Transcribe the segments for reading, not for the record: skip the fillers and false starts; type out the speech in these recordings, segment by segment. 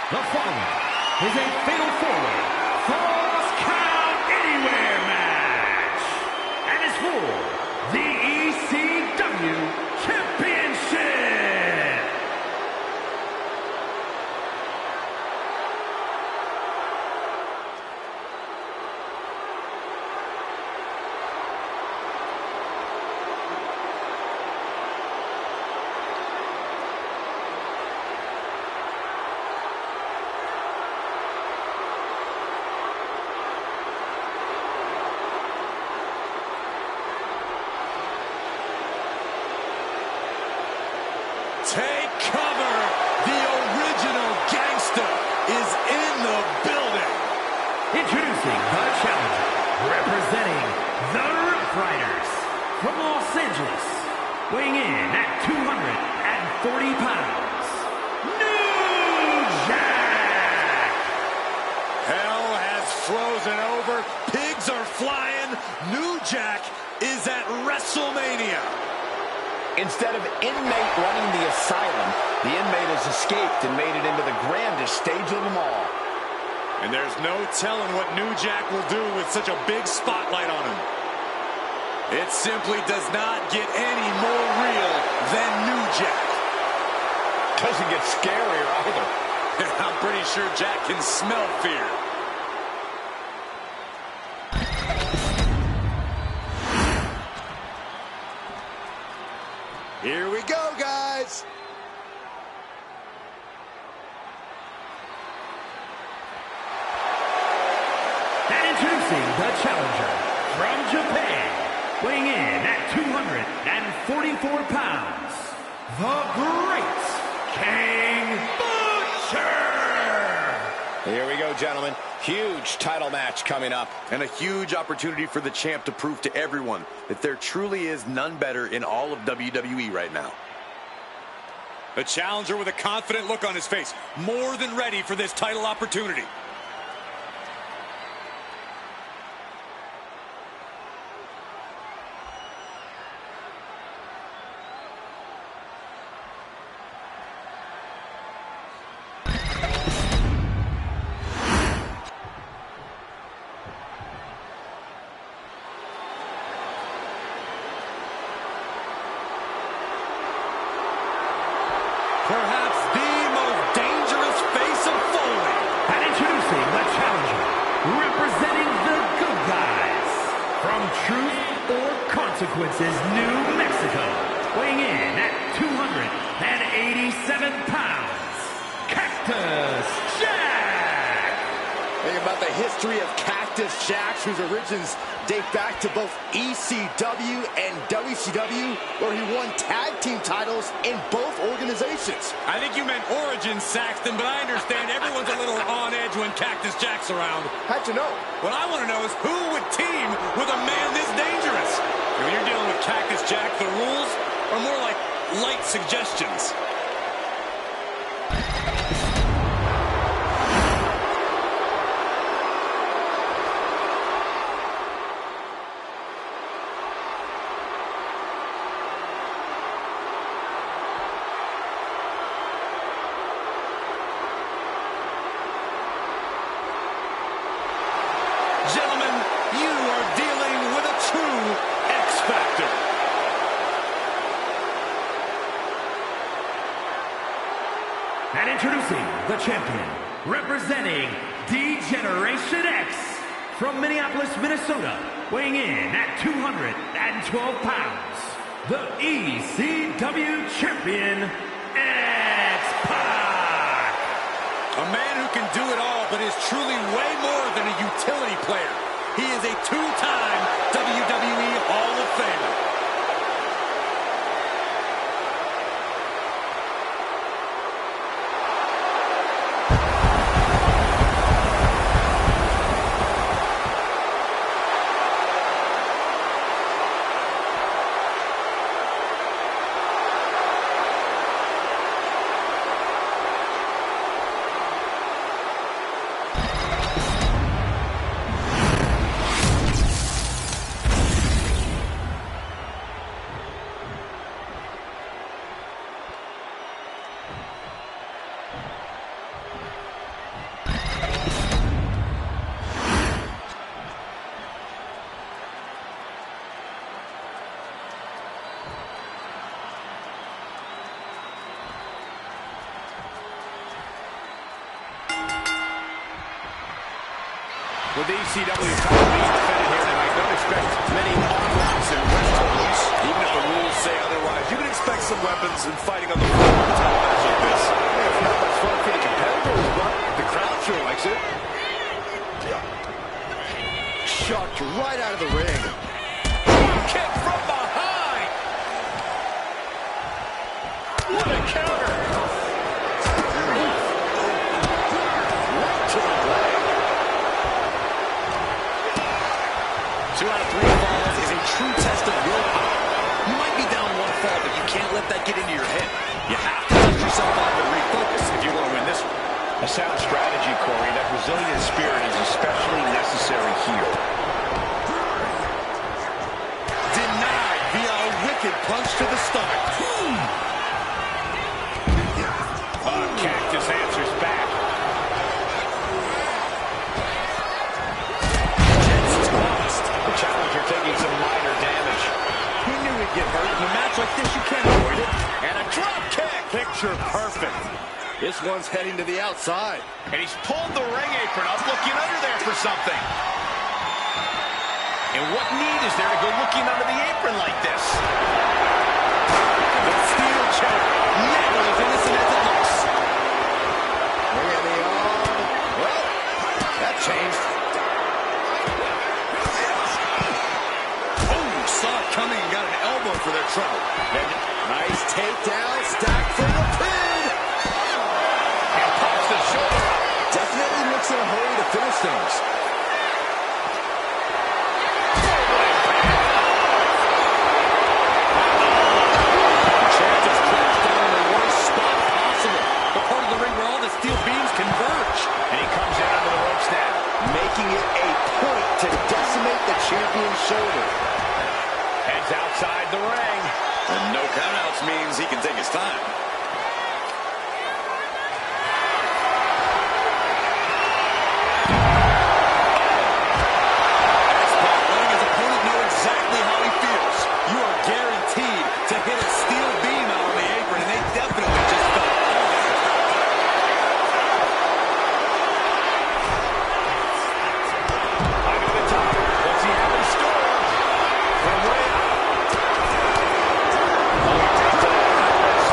The following is a fatal four-way Falls Count Anywhere match, and it's for the ECW Championship. Take cover! The original gangster is in the building! Introducing the challenger, representing the Rough Riders from Los Angeles, weighing in at 240 pounds, New Jack! Hell has frozen over, pigs are flying, New Jack is at WrestleMania! Instead of inmate running the asylum, the inmate has escaped and made it into the grandest stage of them all. And there's no telling what New Jack will do with such a big spotlight on him. It simply does not get any more real than New Jack. Doesn't get scarier either. I'm pretty sure Jack can smell fear. Here we go, guys. And introducing the challenger from Japan, weighing in at 244 pounds, the Great King Butcher! Here we go, gentlemen. Huge title match coming up. And a huge opportunity for the champ to prove to everyone that there truly is none better in all of WWE right now. The challenger with a confident look on his face, more than ready for this title opportunity. Perhaps the most dangerous face of Foley. And introducing the challenger, representing the good guys, from Truth or Consequences, New Mexico, weighing in at 287 pounds, Cactus Jack! Think about the history of Cactus Jack, whose origins date back to both ECW and WCW, where he won tag team titles in both organizations. I think you meant Origins, Saxton, but I understand everyone's a little on edge when Cactus Jack's around. How'd you know? What I want to know is who would team with a man this dangerous? When you're dealing with Cactus Jack, the rules are more like light suggestions. Gentlemen, you are dealing with a true X-Factor. And introducing the champion, representing D-Generation X, from Minneapolis, Minnesota, weighing in at 212 pounds, the ECW champion, X-Pac! A man who can do it all, but is truly way more than a utility player. He is a two-time WWE Hall of Famer. With ECW title being defended here tonight, don't expect many on-ramps and rest. Even if the rules say otherwise, you can expect some weapons and fighting on the floor in a title match like this. It's not much fun for the competitors, but the crowd sure likes it. Chucked right out of the ring. Kick from behind. What a counter. Right to the leg. 2 out of 3 falls is a true test of willpower. You might be down 1 fall, but you can't let that get into your head. You have to dust yourself off and refocus if you want to win this one. A sound strategy, Corey. That resilient spirit is especially necessary here. Denied via a wicked punch to the stomach. Cactus answers back. Gets tossed. The challenger taking some minor damage. He knew he'd get hurt. In a match like this, you can't avoid it. And a drop kick. Picture perfect. This one's heading to the outside. And he's pulled the ring apron up, looking under there for something. And what need is there to go looking under the apron like this? The steel chair. Never as innocent as it looks. Bring in the arm. Well, that changed. Oh, saw it coming and got an elbow for their trouble. Nice takedown, stacked for the pin. And pops the shoulder. Definitely looks in a hurry to finish things. The chair just crashed down in the worst spot possible. The part of the ring where all the steel beams converge. And he comes in under the ropes now. Making it a point to decimate the champion's shoulder. Heads outside the ring. And no countouts means he can take his time. X-Pac letting his opponent know exactly how he feels. You are guaranteed to hit a steel beam out on the apron, and they definitely just felt it. High to the top. What's he have in store? From way out. Oh, he takes it out of the wrist.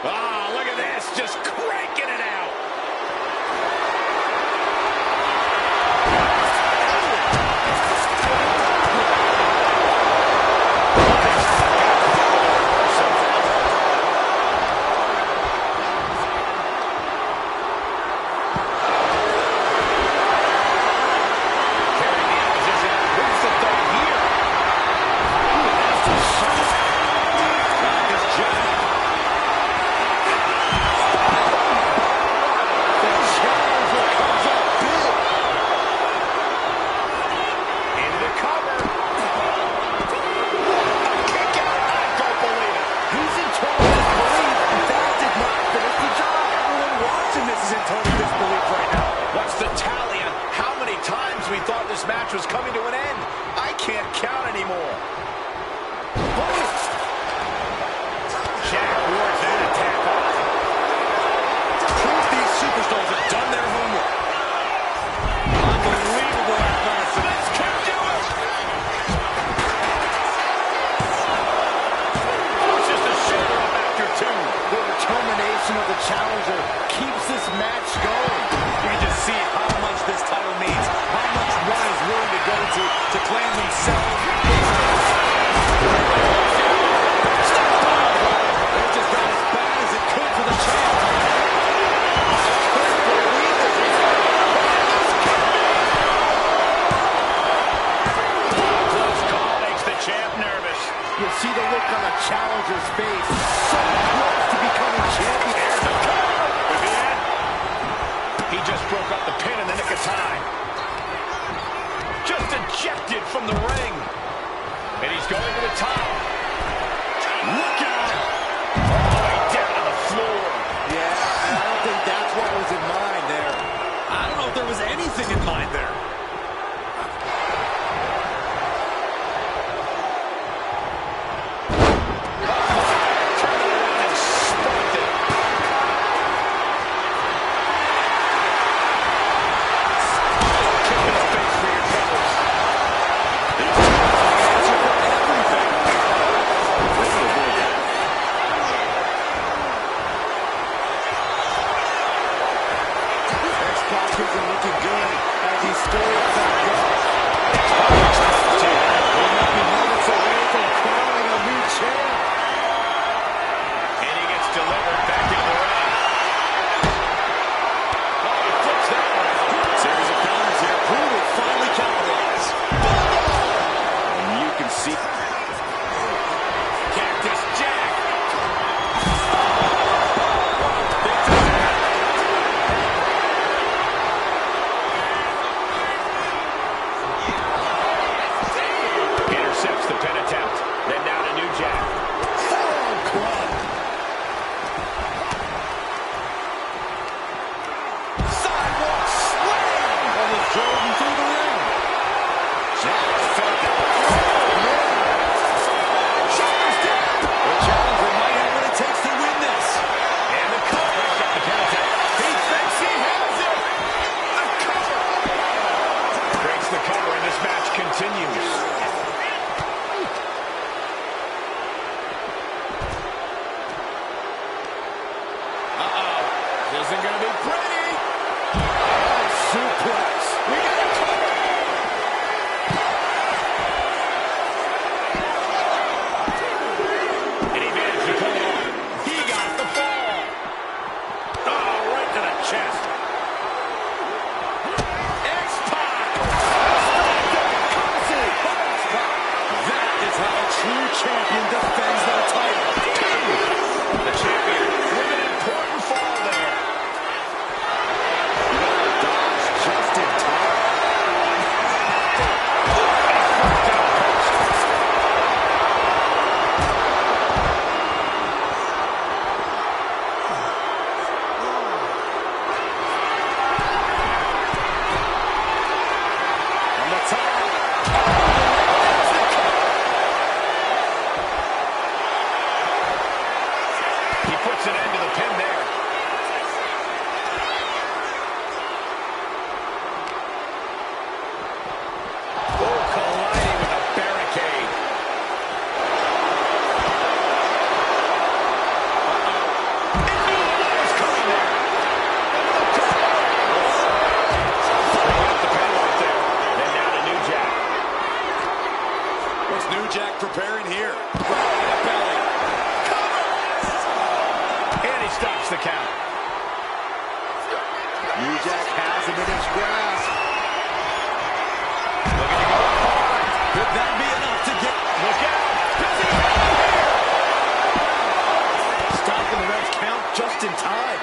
Ah, look at this, just cranking it out. This match was coming to an end. I can't count anymore. Jack wards that attack off. Proof these superstars have done their homework. Unbelievable athleticism. This can do it. Forces the shoulder up after two. The determination of the challenger keeps this match going. You can just see how much this title means. How much one is willing to go to claim themselves. It just got as bad as it could for the champ. Close call makes the champ nervous. You see the look on the challenger's face. So close to becoming champion. He just broke up the pin in the nick of time. Just ejected from the ring. And he's going to the top. Look out! All the way down to the floor. Yeah, I don't think that's what was in mind there. I don't know if there was anything in mind there. Isn't going to be pretty. Suplex. We got a cover. And he managed to pull it off. He got the fall. Oh, right to the chest. X-Pac. That is how a true champion defends their title. The champion with an important fall there. Just in time. On the top. He puts an end to the pin there. Colliding with a barricade. stops the count. New Jack has him in his grasp. Looking to go hard. Could that be enough to get... Look out. Does he have Stopping the ref's count just in time.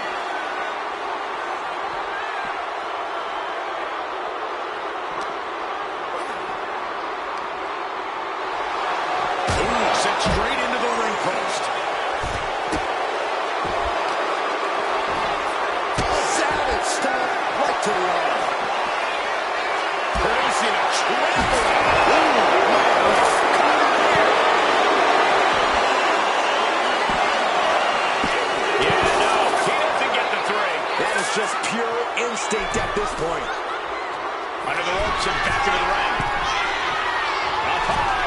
Ooh, sent straight into the ring post. Savage stop right to the arm. Placing a trample. Yeah, no, he doesn't get the three. That is just pure instinct at this point. Under the ropes and back into the ring. Up high.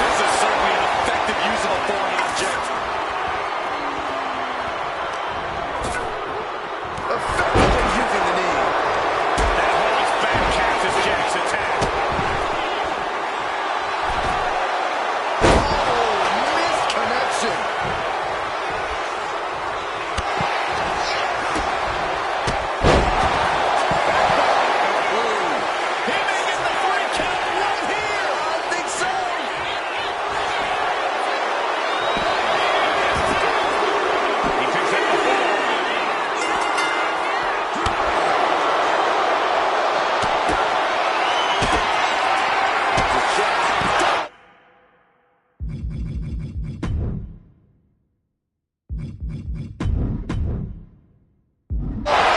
This is certainly an effective use of a foreign object. Effectively using the knee. That holds back Cactus Jack's attack. Oh, missed connection. He may get the free count right here. I think so. He picks up the fall.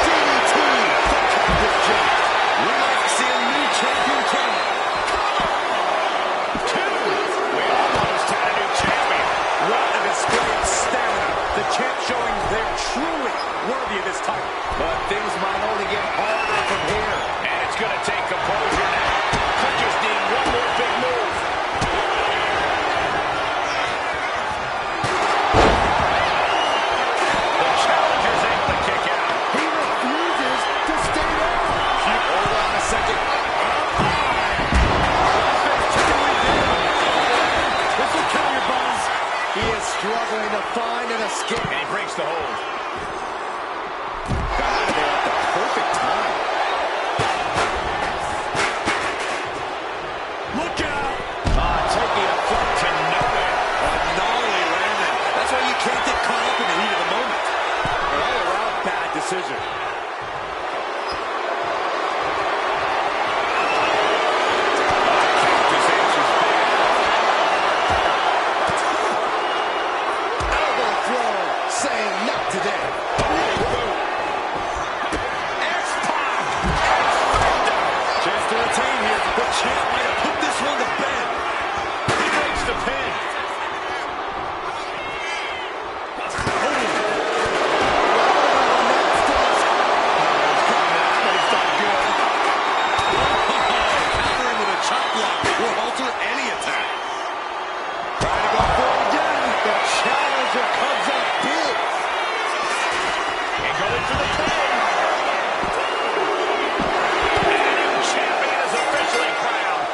DDT for Cactus Jack. We might see a new champion coming. We almost had a new champion. What a display of stamina. The champ showing they're truly worthy of this title. But things might only get harder from here. And it's going to take composure now. Could just need one more big move. The challenger's able to kick out. He refuses to stay down. Hold on a second. This will kill your bones. He is struggling to find an escape. And he breaks the hold. Got out of there at the perfect time. Look out! Taking a foot to nowhere. A gnarly landing. That's why you can't get caught up in the heat of the moment. An all-around bad decision. Cactus answers back. Elbow throw, saying not today. X-Pac. Chance to retain here. The champ might have put this one to bed. He breaks the pin. Countering with a chop block will alter any attack. Trying to go for it again. The challenger comes up big. And going for the pin. And a new champion is officially crowned.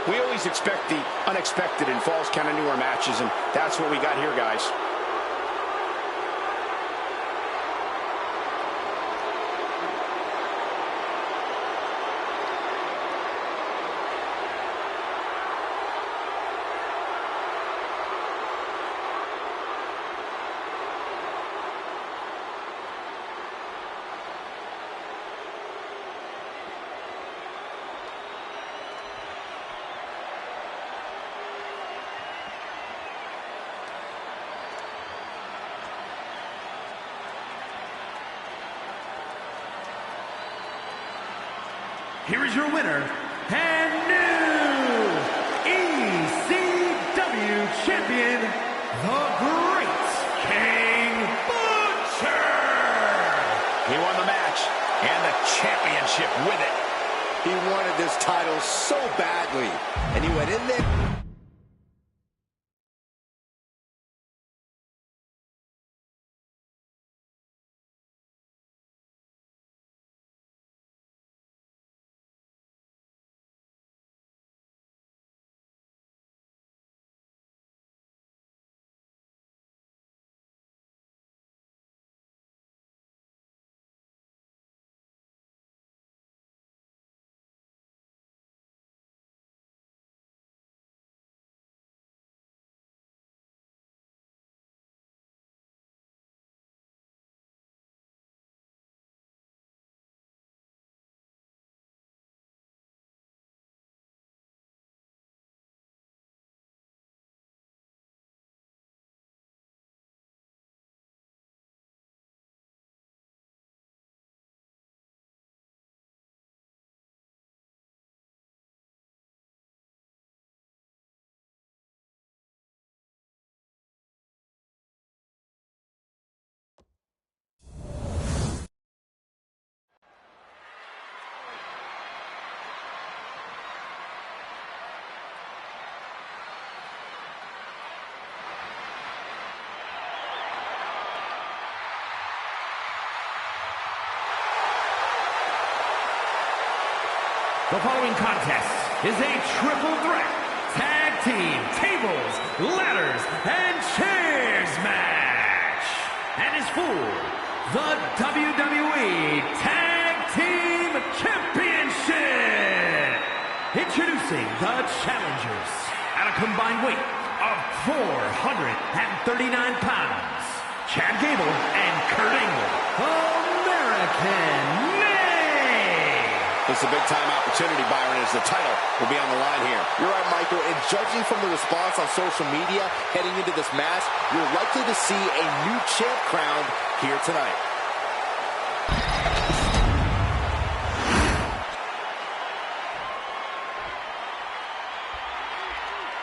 We always expect the unexpected in Falls Count Anywhere matches, and that's what we got here, guys. Here is your winner and new ECW champion, the Great King Butcher. He won the match and the championship with it. He wanted this title so badly, and he went in there. The following contest is a triple threat tag team tables, ladders, and chairs match, and is for the WWE Tag Team Championship. Introducing the challengers at a combined weight of 439 pounds, Chad Gable and Kurt Angle, American Made. It's a big-time opportunity, Byron, as the title will be on the line here. You're right, Michael, and judging from the response on social media heading into this match, you're likely to see a new champ crowned here tonight.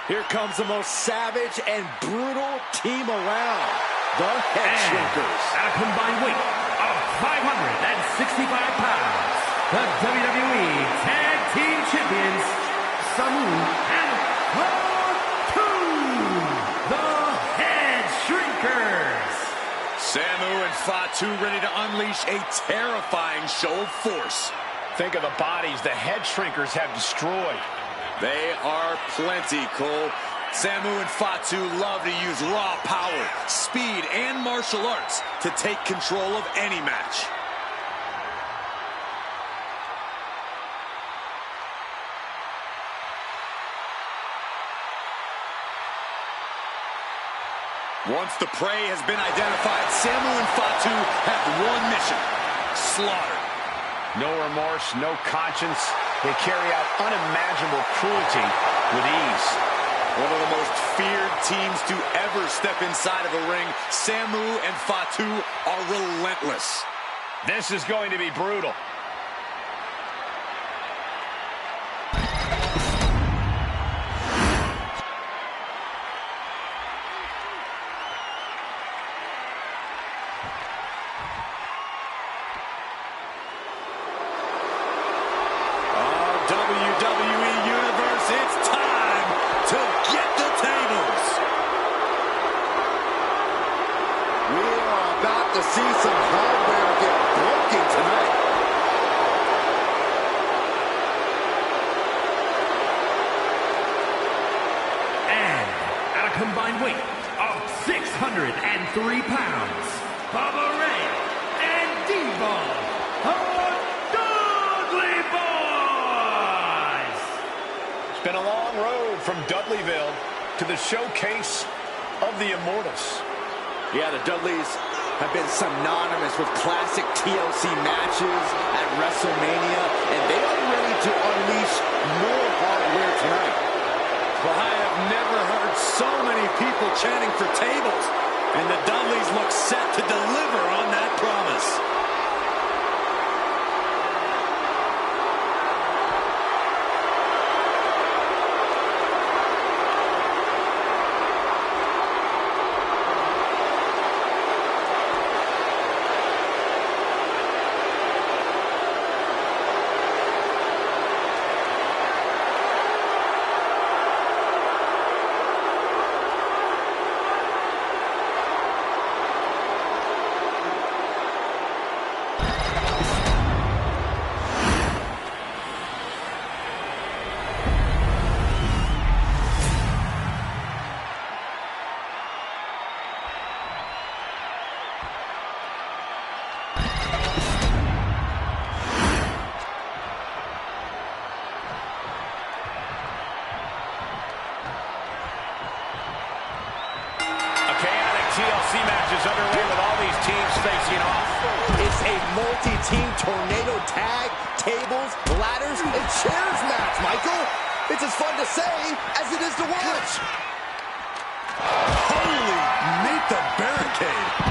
Here comes the most savage and brutal team around, the Head Shrinkers. At a combined weight of 565 pounds, the WWE Tag Team Champions, Samu and Fatu, the Head Shrinkers. Samu and Fatu ready to unleash a terrifying show of force. Think of the bodies the Head Shrinkers have destroyed. They are plenty, Cole. Samu and Fatu love to use raw power, speed, and martial arts to take control of any match. Once the prey has been identified, Samu and Fatu have one mission: slaughter. No remorse, no conscience. They carry out unimaginable cruelty with ease. One of the most feared teams to ever step inside of a ring, Samu and Fatu are relentless. This is going to be brutal. WWE Universe, it's time to get the tables. We are about to see some hardware get broken tonight. And at a combined weight of 603 pounds, Bubba Ray and D-Ball, the Dudley Boys. It's been a long road from Dudleyville to the showcase of the Immortals. Yeah, the Dudleys have been synonymous with classic TLC matches at WrestleMania, and they are ready to unleash more hardware tonight. Well, I have never heard so many people chanting for tables, and the Dudleys look set to deliver on that promise. TLC matches underway with all these teams facing off. It's a multi-team tornado tag, tables, ladders, and chairs match, Michael. It's as fun to say as it is to watch. Holy, meet the barricade.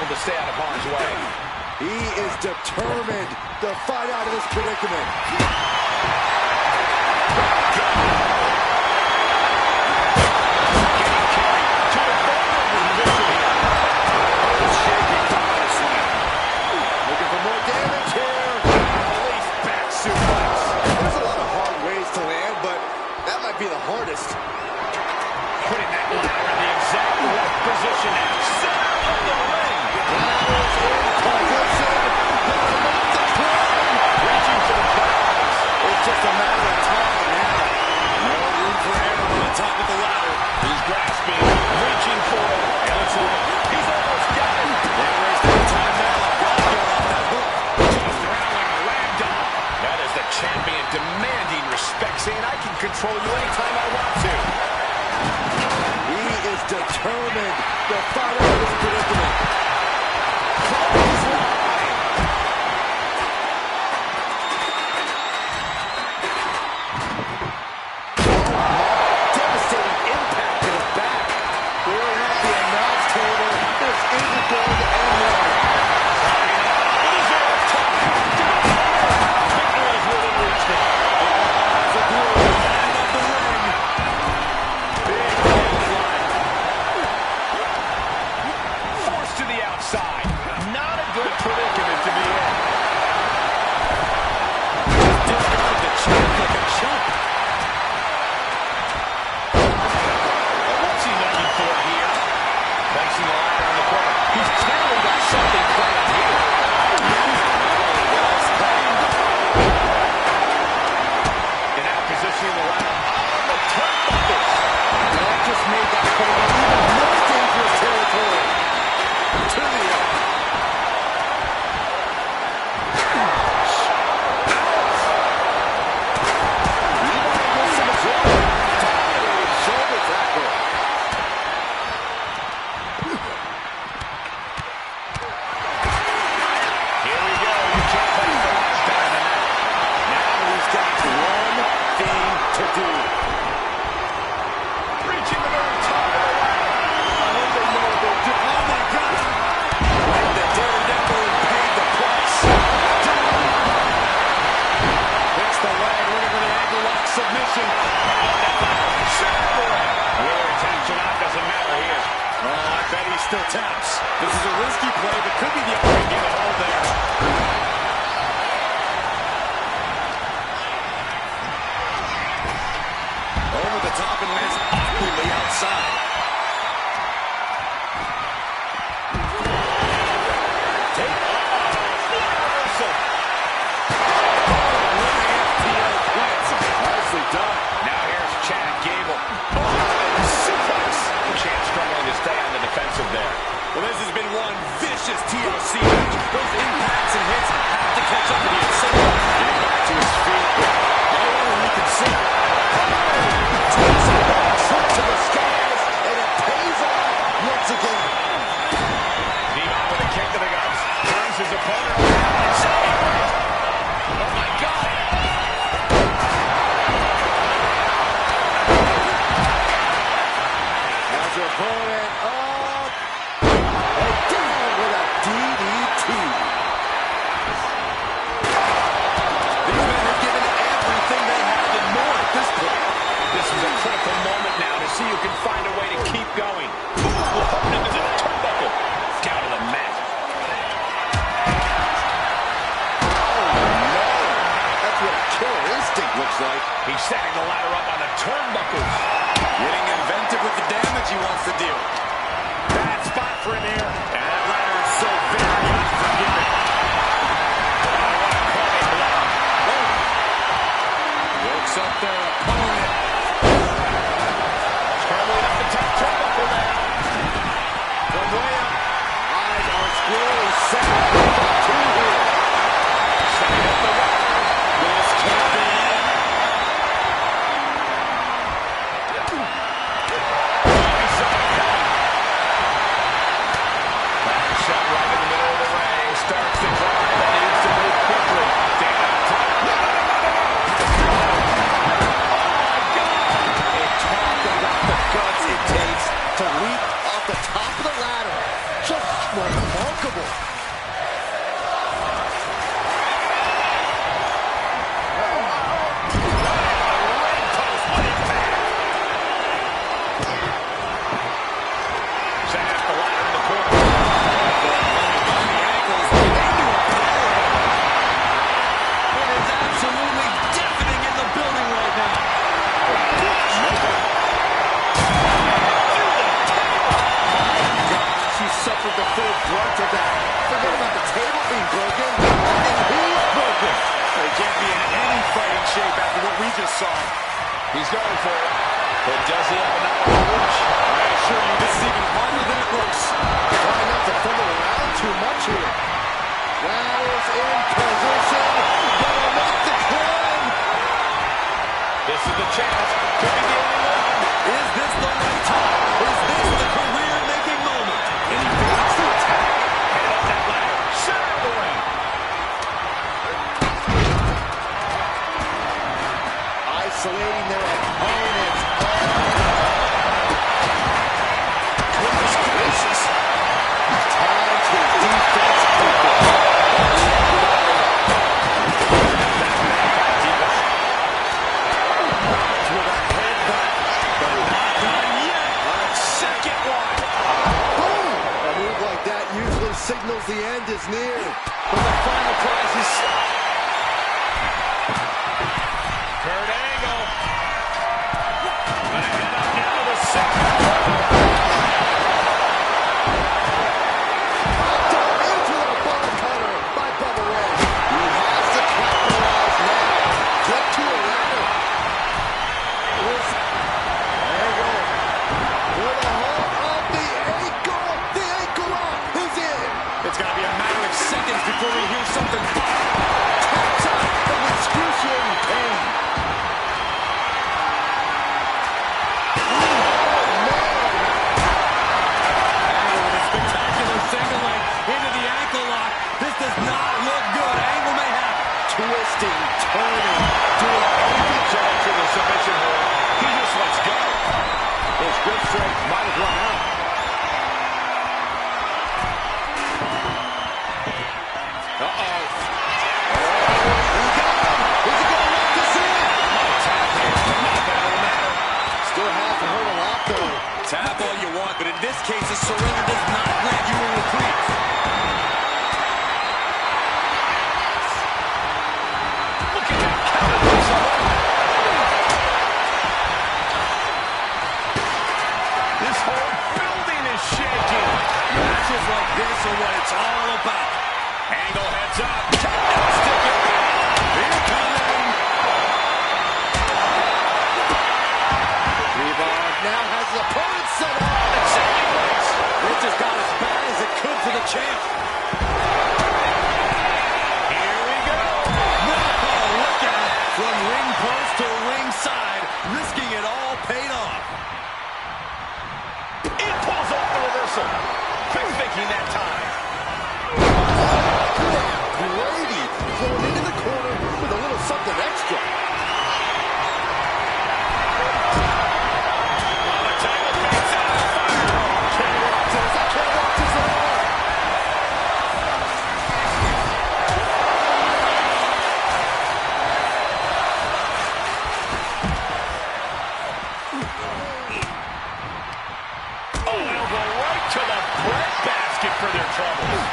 able to stay out of harm's way. He is determined to fight out of this predicament. Looking for more damage here. Release back suplex. There's a lot of hard ways to land, but that might be the hardest. Putting that ladder in the exact right position now. Center of the ring. Reaching for the prize. It's just a matter of time now. No room for error on the top of the ladder. He's grasping, reaching for it. And looks like he's almost got it. They're wasting time now. Gotta get off that hook. Tossed around like a rag doll. That is the champion demanding respect, saying I can control you anytime I want to. He is determined to fight out of this predicament. Devastating impact to the back. Clearing up the announce table. This isn't going to end well. It is all time. Victory is within reach now. It's a groove. Man of the ring. Big clothesline. Forced to the outside. Not a good predicament to be in. Discarded the champ like a chump. What's he looking for here? Placing the ladder in the corner. He's clearly got something planned here. And now positioning the ladder on the turnbuckles. That just made that corner even more dangerous territory. To the shoulder tackle. Here we go. You can't play for last time tonight. Now he's got one thing to do. Reaching the very top of the ladder. I hope they know what they're doing. Oh my God. And the Daredevil paid the price. Hits the leg, looking for the ankle lock submission. On that ladder. Center of the ring. Whether it taps or not doesn't matter here. Oh, I bet he still taps. This is a risky play, but could be the only get a hold there. Over the top and lands awkwardly outside. Take reversal. Nicely done. Now here's Chad Gable. Suplex. Chad struggling to stay on the defensive there. Well, this has been one vicious TLC match. Those impacts and hits have to catch up with you at some point. Getting back to his feet. No one reconsider. Takes a ball trip to the skies, and it pays off once again. Devon with a kick to the guts. Turns his opponent around. Oh my God. Has your opponent up and down with a DDT. These men have given everything they have and more at this point. This is a critical moment now to see who can find a way to keep going. Opponent is in a turnbuckle. Down to the mat. That's what a killer instinct looks like. He's setting the ladder up on the turnbuckles. Getting inventive with the damage he wants to deal. Bad spot for him here. And that ladder is so very unforgiving. Works up their opponent. Scrambling up the top turnbuckle now. From way up, eyes are squarely set on two here. Setting up the ladder. This can't be it. unstoppable. Suffered the full brunt of that. Forget about the table being broken. And he's broken. They can't be in any fighting shape after what we just saw. He's going for it. But does he have enough to reach? I assure you, this is even harder than it looks. Trying not to fumble around too much here. Rattles in position. Gonna make the climb. This is the chance. Could be the only one. Is this the right time? Is this the career-making moment? And he wants to attack. Head up that ladder. Center of the ring. Isolating their opponents. Goodness gracious. Time to defense people. Signals the end is near. But the final prize is... Kurt Angle. Gonna head up now to the second. Into the bottom cutter by Bubba Ray. He has to capitalize now. Get to a ladder. Angle. With a hold of the ankle. The ankle lock is in. It's got to be a matter of seconds before we hear something pop. Taps out of excruciating pain. Spectacular single leg into the ankle lock. This does not look good. Angle may have it. Twisting, turning, Doing everything John to the submission hold. He just lets go. his grip strength might have run out. Tap all you want, but in this case, a surrender does not grant you a reprieve. Look at that counter. This whole building is shaking. Matches like this are what it's all about. Angle heads up. Stick it. Incoming. Reebok now has his opponent set up. It just got as bad as it could for the champ. Here we go. Oh, look out. From ring post to ringside, risking it all paid off. It pulls off the reversal. Quick thinking that time. Brady thrown into the corner with a little something extra. For their troubles.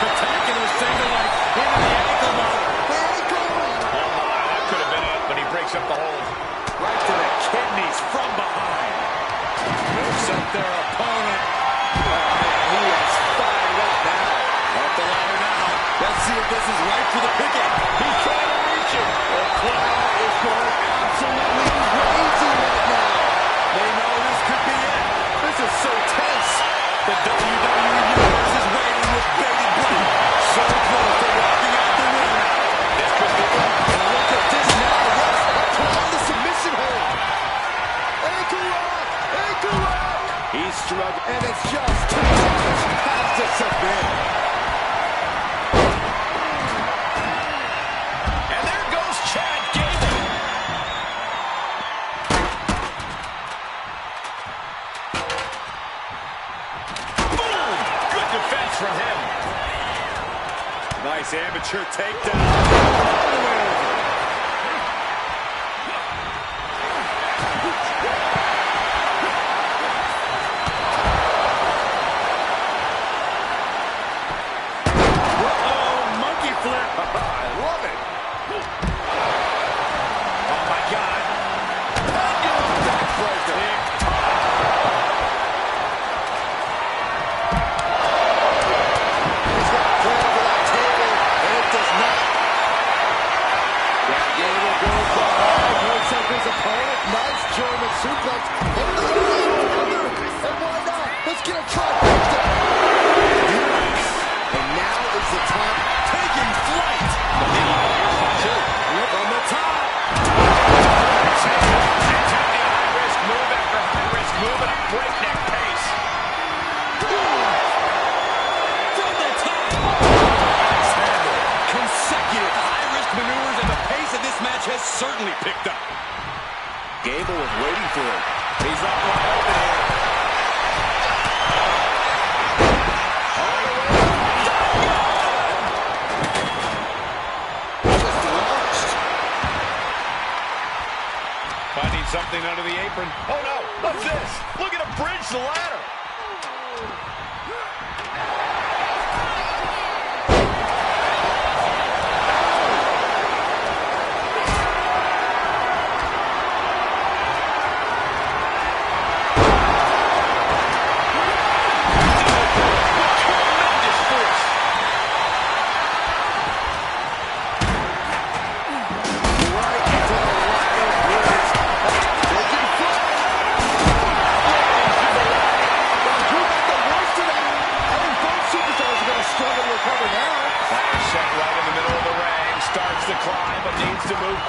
Spectacular single leg into the ankle lock. That could have been it, but he breaks up the hold. Right to the kidneys from behind. Moves up their opponent. He is fired up now. Up the ladder now. Let's see if this is right for the picking. He's trying to reach it. The crowd is going absolutely crazy right now. They know this could be it. This is so tense. The WWE Universe is waiting with bated breath. So close to walking out the winner. This could be it. And look at this now. Yes, applying the submission hold. Ankle lock! Ankle lock! He's struggling, and it's just too much. Has to submit. And there goes Chad Gable. Boom! Good defense from him. Nice amateur takedown. All the way over. Suplex into the ring. And why not? Let's get a trifecta. And now is the time. Taking flight. From the top. High-risk move after high-risk move at a breakneck pace. From the top. Consecutive high-risk maneuvers, and the pace of this match has certainly picked up. Gable was waiting for it. He's up wide open here. Just launched. Finding something under the apron. Oh no, what's this? Look at him bridge the ladder.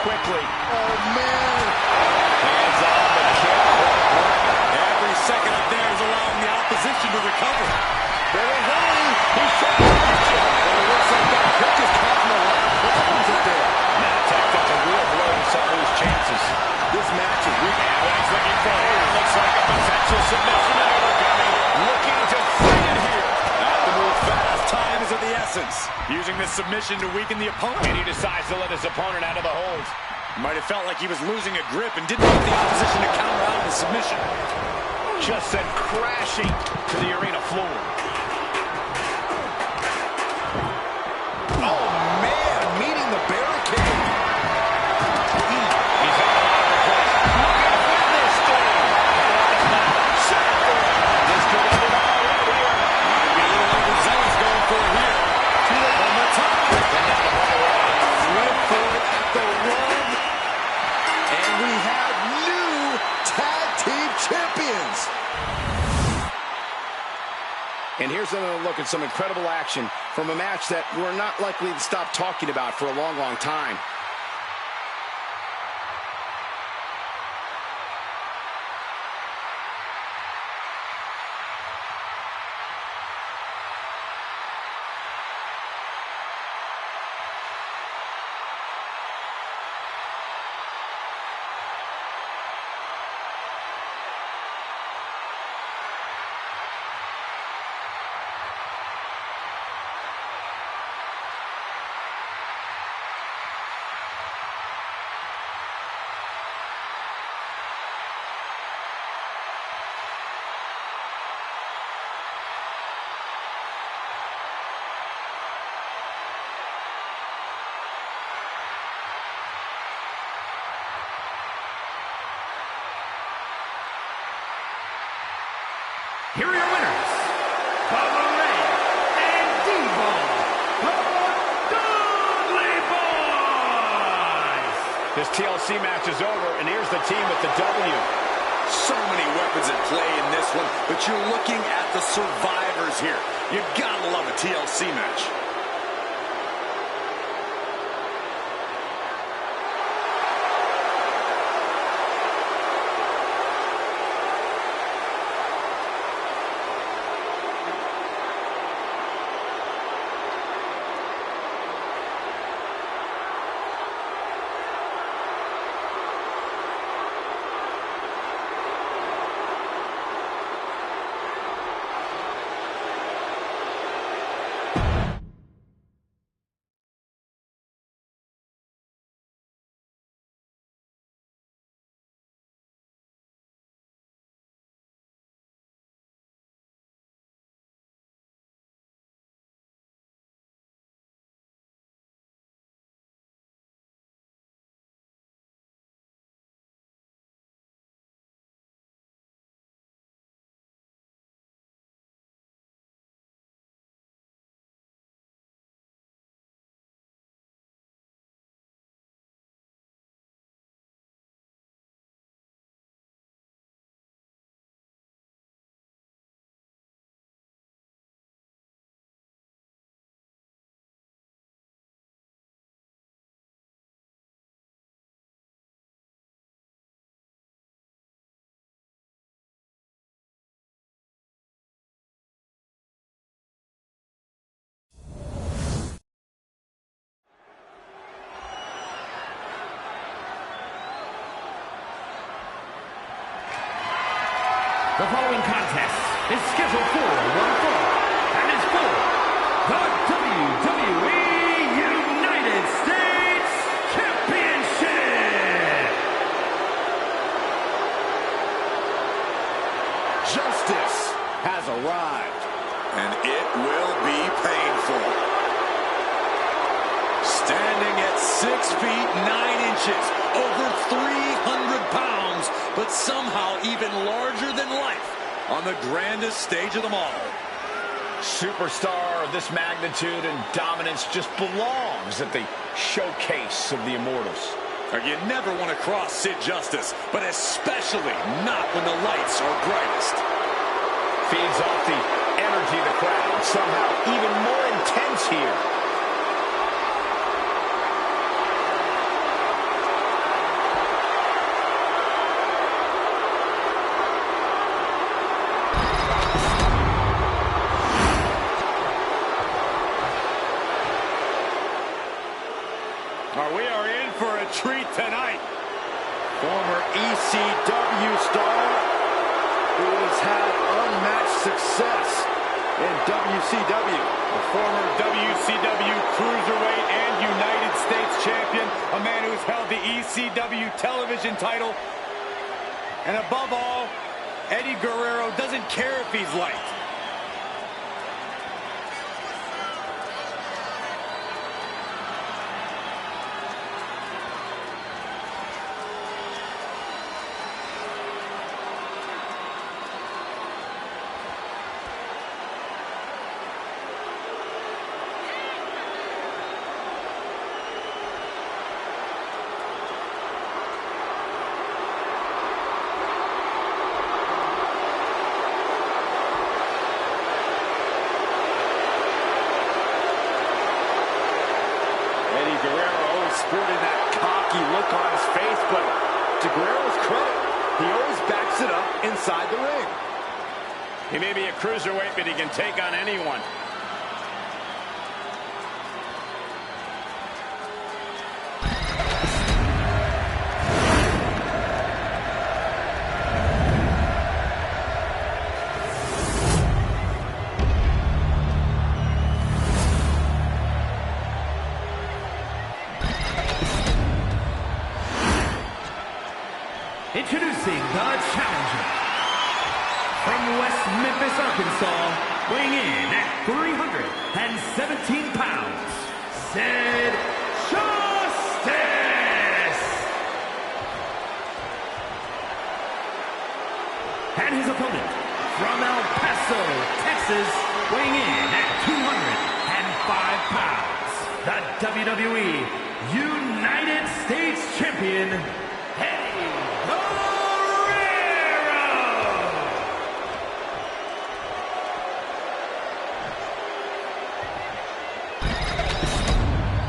Quickly. Oh, man. Hands on the kick. Every second up there is allowing the opposition to recover. Better hurry. He's trying to reach it. But it looks like that kick is causing a lot of problems up there. Now tacked up a real blow to some of his chances. This match is weak. And what he's looking for here looks like a potential submission and overcoming. Looking to free it here. Have to move fast. Time is of the essence. Using this submission to weaken the opponent. And he decides to let his opponent out of the hold. Might have felt like he was losing a grip and didn't want the opposition to counter out of the submission. Just sent crashing to the arena floor. Oh, man. Meeting the barricade. He's out of the place. Look at this thing. This could end it all right here. Might be a little overzealous going for it here. From the top. Went for it at the run. And we have new tag team champions. And here's another look at some incredible action from a match that we're not likely to stop talking about for a long, long time. Here are your winners, Bubba Ray and Devo, the Dudley Boys. This TLC match is over, and here's the team with the W. So many weapons at play in this one, but you're looking at the survivors here. You gotta love a TLC match. The following contest is scheduled for one fall and is for the WWE United States Championship. Justice has arrived. And it will be painful. Standing at 6 feet 9 inches, over 300 pounds, but somehow even larger than life on the grandest stage of them all. Superstar of this magnitude and dominance just belongs at the showcase of the Immortals. You never want to cross Sid Justice, but especially not when the lights are brightest. Feeds off the energy of the crowd, somehow even more intense here. We are in for a treat tonight. Former ECW star who has had unmatched success in WCW. A former WCW Cruiserweight and United States Champion. A man who's held the ECW television title. And above all, Eddie Guerrero doesn't care if he's liked. Sporting that cocky look on his face, but to Guerrero's credit, he always backs it up inside the ring. He may be a cruiserweight, but he can take on anyone. Introducing the challenger from West Memphis, Arkansas, weighing in at 317 pounds, Sid Justice. And his opponent from El Paso, Texas, weighing in at 205 pounds, the WWE United States Champion,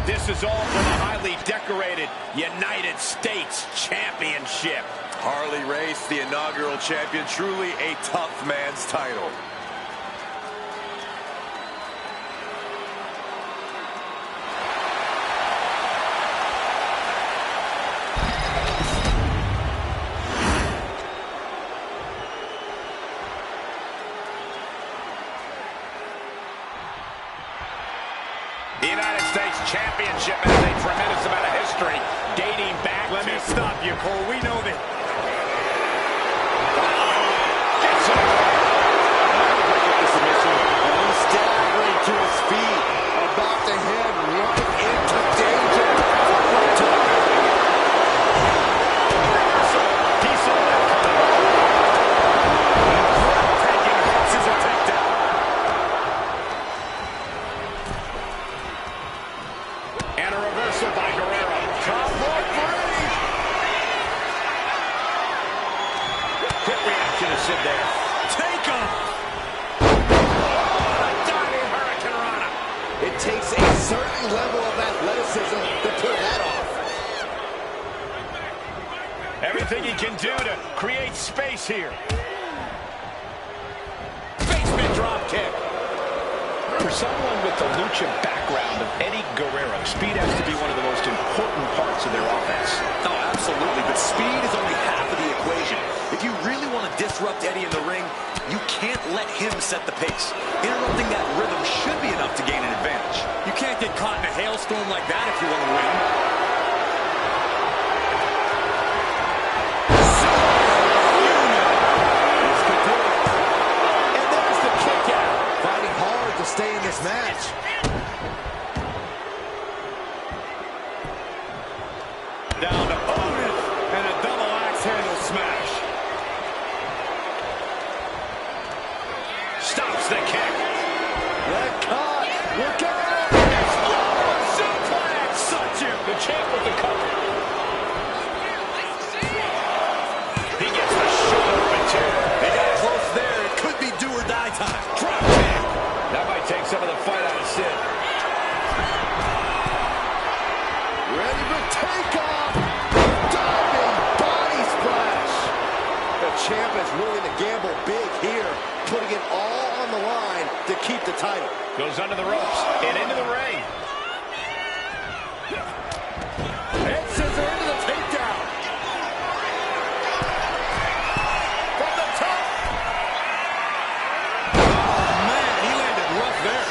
This is all for the highly decorated United States Championship. Harley Race, the inaugural champion, truly a tough man's title. The United States Championship has a tremendous amount of history dating back Let me stop you, Cole. We know that. Gets it. The submission, and he's staggering to his feet, about to head right into danger. Right to the belly. He saw that coming. Taking hits as a takedown. And a reversal by Guerrero. Top rope three. Quick reaction to Sid there. Take him. Diving Hurricane Rana. It takes a certain level of athleticism to pull that off. Everything he can do to create space here. Basement drop kick. For someone with the lucha background of Eddie Guerrero, speed has to be one of the most important parts of their offense. Oh, absolutely. But speed is only half of the equation. If you really want to disrupt Eddie in the ring, you can't let him set the pace. Interrupting that rhythm should be enough to gain an advantage. You can't get caught in a hailstorm like that if you want to win. This could do it. And there's the kick out. Fighting hard to stay in this match. Down to Otis, and a double axe handle smash. Stops the kick. Red caught. Look out. Explode suplex. Such him. The champ with the cover. He gets the shoulder open too. They got close there. It could be do or die time. Drop kick. That might take some of the fight out of Sid. Ready for takeoff. Diving body splash. The champ is willing to gamble big here, putting it all on the line to keep the title. Goes under the ropes and into the ring. Head scissor into the takedown. From the top. Oh, man, he landed rough there.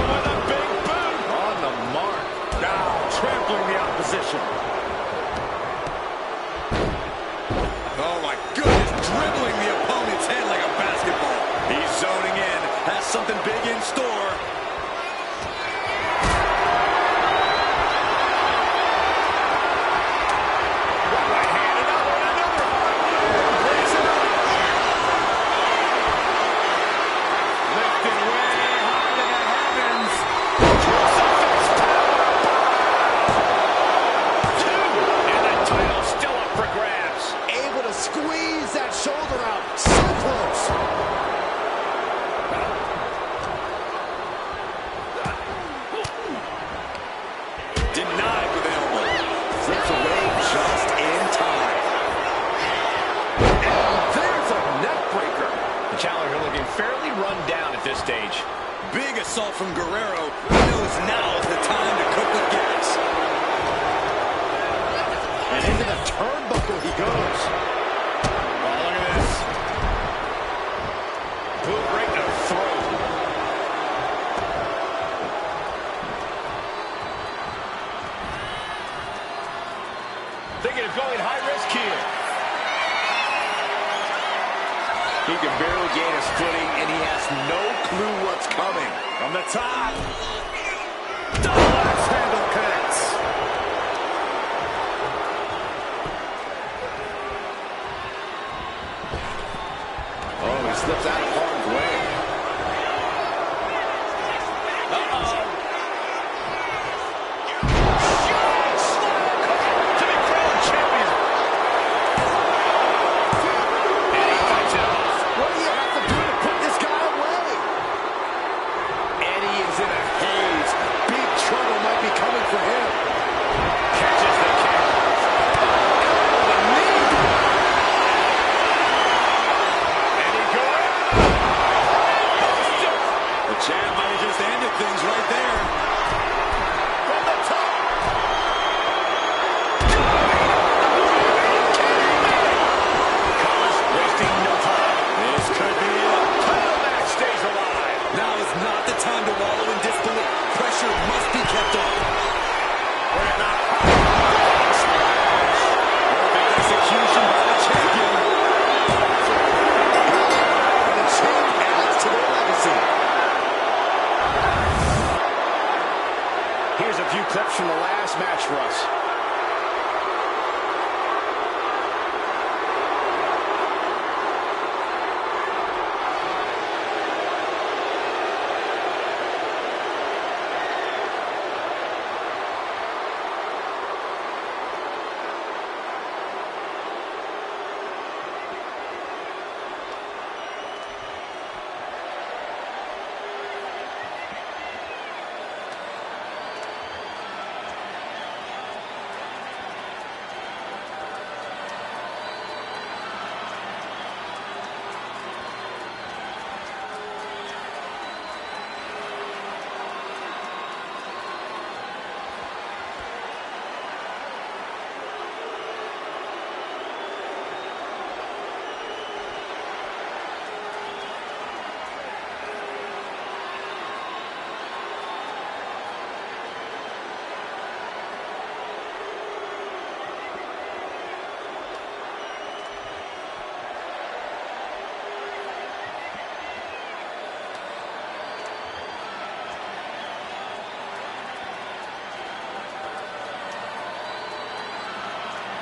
With a big boot. On the mark. Now trampling the opposition. Oh, my goodness, dribbling the opponent's head like a basketball. He's zoning in, has something big in store. One right hand, another, and another hard one. Brings it up. Lifted way high to the heavens. Crucifix power bomb. Two, and the title still up for grabs. Able to squeeze that shoulder out. So close. Denied with elbow. Flips away just in time. And there's a neck breaker. The challenger looking fairly run down at this stage. Big assault from Guerrero. He knows now is the time to cook with gas. And into the turnbuckle he goes. Oh, look at this. Boot right to the throat. Thinking of going high risk here. He can barely gain his footing, and he has no clue what's coming. From the top. Double axe handle connects. Oh, he slips out of harm's way. To be crowned champion. And he fights it off. What do you have to do to put this guy away? Eddie is in a haze. Big trouble might be coming for him. Catches the kick. The knee. And he goes.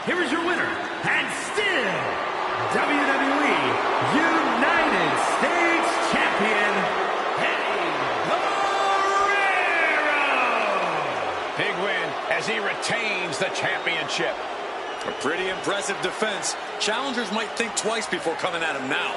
here is your winner, and still WWE United States Champion, Eddie Guerrero. Big win as he retains the championship. A pretty impressive defense. Challengers might think twice before coming at him now.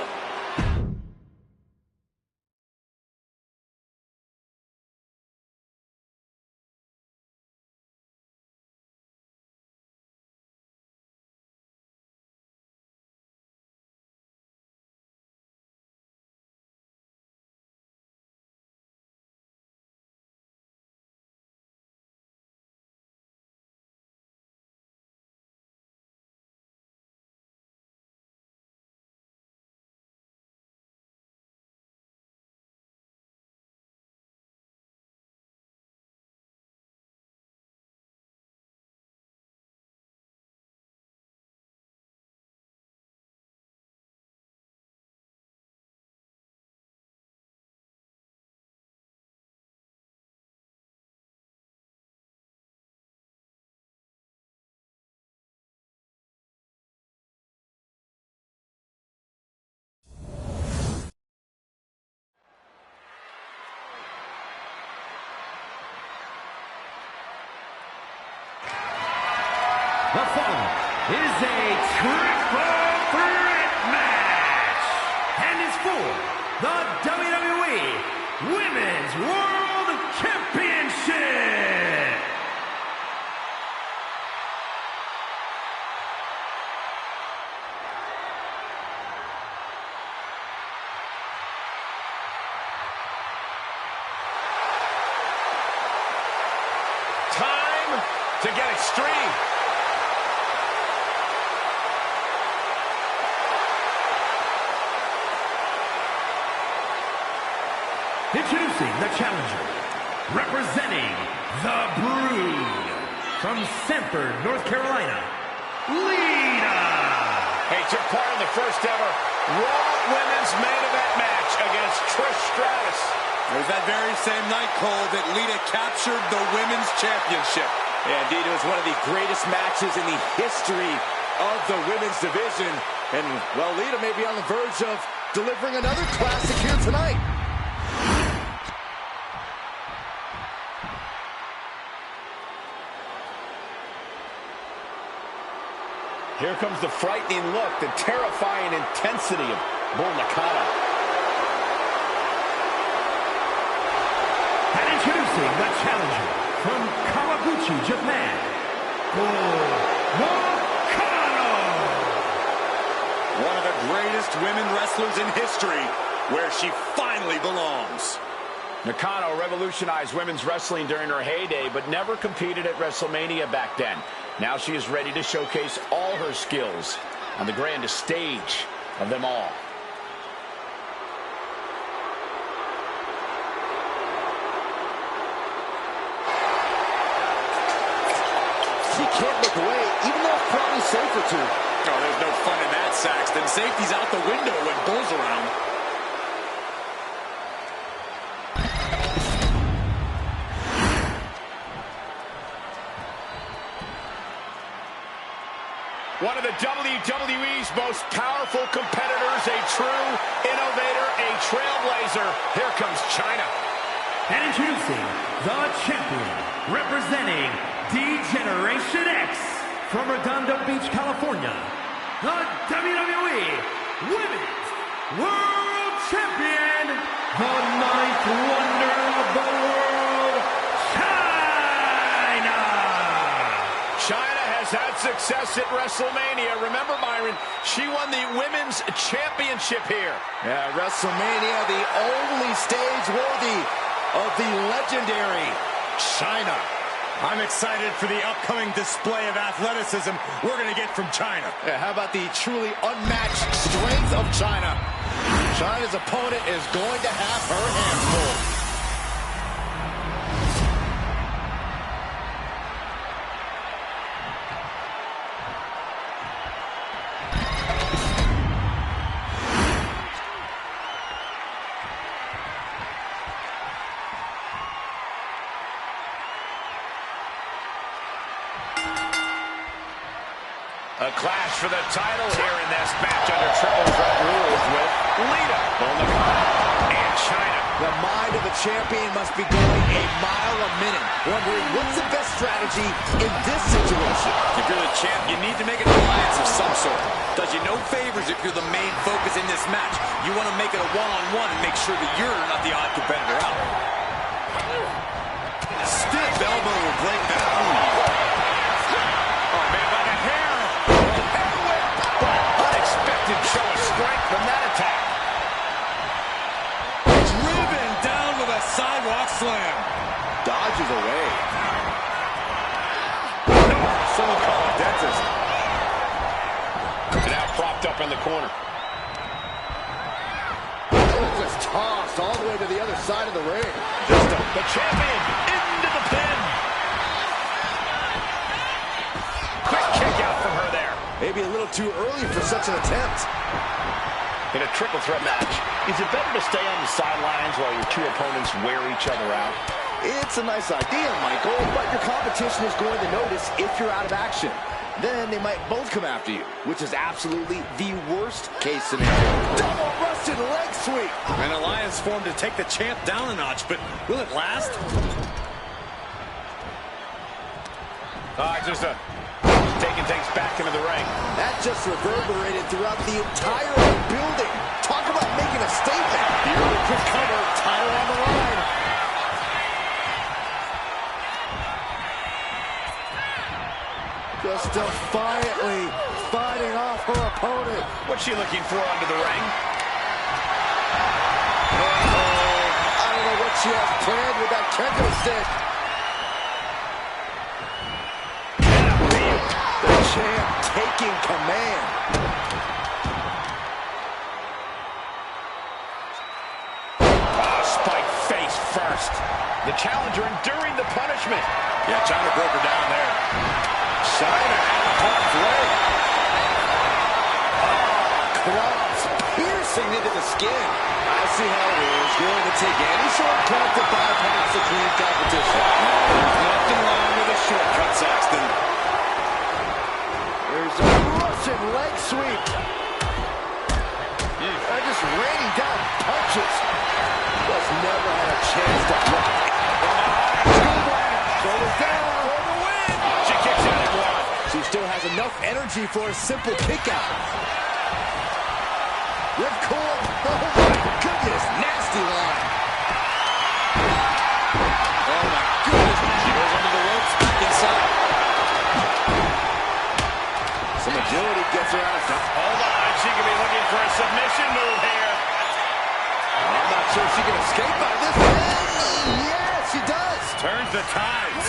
The following is a triple threat match and is for the WWE Women's World Championship. Time to get extreme. Introducing the challenger, representing the Brood, from Sanford, North Carolina, Lita. Hey, took part in the first ever Raw Women's Main Event match against Trish Stratus. It was that very same night, Cole, that Lita captured the Women's Championship. Yeah, indeed, it was one of the greatest matches in the history of the women's division. And, well, Lita may be on the verge of delivering another classic here tonight. Here comes the frightening look, the terrifying intensity of Bull Nakata. And introducing the challenger, from Kawaguchi, Japan, Bull Nakano. One of the greatest women wrestlers in history, where she finally belongs. Nakano revolutionized women's wrestling during her heyday, but never competed at WrestleMania back then. Now she is ready to showcase all her skills on the grandest stage of them all. She can't look away, even though it's probably safer to. Oh, there's no fun in that, Saxton. Safety's out the window when Bull's around. One of the WWE's most powerful competitors, a true innovator, a trailblazer. Here comes China. And introducing the champion, representing D-Generation X, from Redondo Beach, California, the WWE Women's World Champion, the ninth wonder of the world, China! China has had success at WrestleMania. Remember, Byron, she won the Women's Championship here. Yeah, WrestleMania, the only stage worthy of the legendary China. I'm excited for the upcoming display of athleticism we're going to get from China. Yeah, how about the truly unmatched strength of China? China's opponent is going to have her hands full. A clash for the title here in this match under triple threat rules with Lita on the card and China. The mind of the champion must be going a mile a minute, wondering what's the best strategy in this situation. If you're the champ, you need to make an alliance of some sort. Does you no favors if you're the main focus in this match. You want to make it a one-on-one and make sure that you're not the odd competitor out. Stiff elbow will break that. Oh, man, by the hair. Hair whip. Unexpected show of strength from that attack. Driven down with a sidewalk slam. Dodges away. Someone call a dentist. Now propped up in the corner. Just tossed all the way to the other side of the ring. The champion into the pin. Quick kick out from her there. Maybe a little too early for such an attempt. In a triple threat match, is it better to stay on the sidelines while your two opponents wear each other out? It's a nice idea, Michael, but your competition is going to notice if you're out of action. Then they might both come after you, which is absolutely the worst case scenario. Double Russian leg sweep. An alliance formed to take the champ down a notch, but will it last? Just taking things back into the ring. That just reverberated throughout the entire building. Talk about making a statement. The early quick cover, title on the line. Just defiantly fighting off her opponent. What's she looking for under the ring? I don't know what she has planned with that kendo stick. The champ taking command. Oh, spike face first. The challenger enduring the punishment. Yeah, China broke her down there. China out of harm's way. Claws piercing into the skin. I see how it is. Going to take any shortcut to bypass the clean competition. There's nothing wrong with a shortcut, Saxton. There's a Russian leg sweep. They're just raining down punches. Just never had a chance to block. Shoulders down for the win. She kicks out at one. She still has enough energy for a simple kick out. Ripcord. Oh my goodness. Nasty line. Oh my goodness. She goes under the ropes, back inside. Some agility gets her out of time. Hold on, she could be looking for a submission move here. I'm not sure she can escape out of this. Yes, she does. Turns the tides.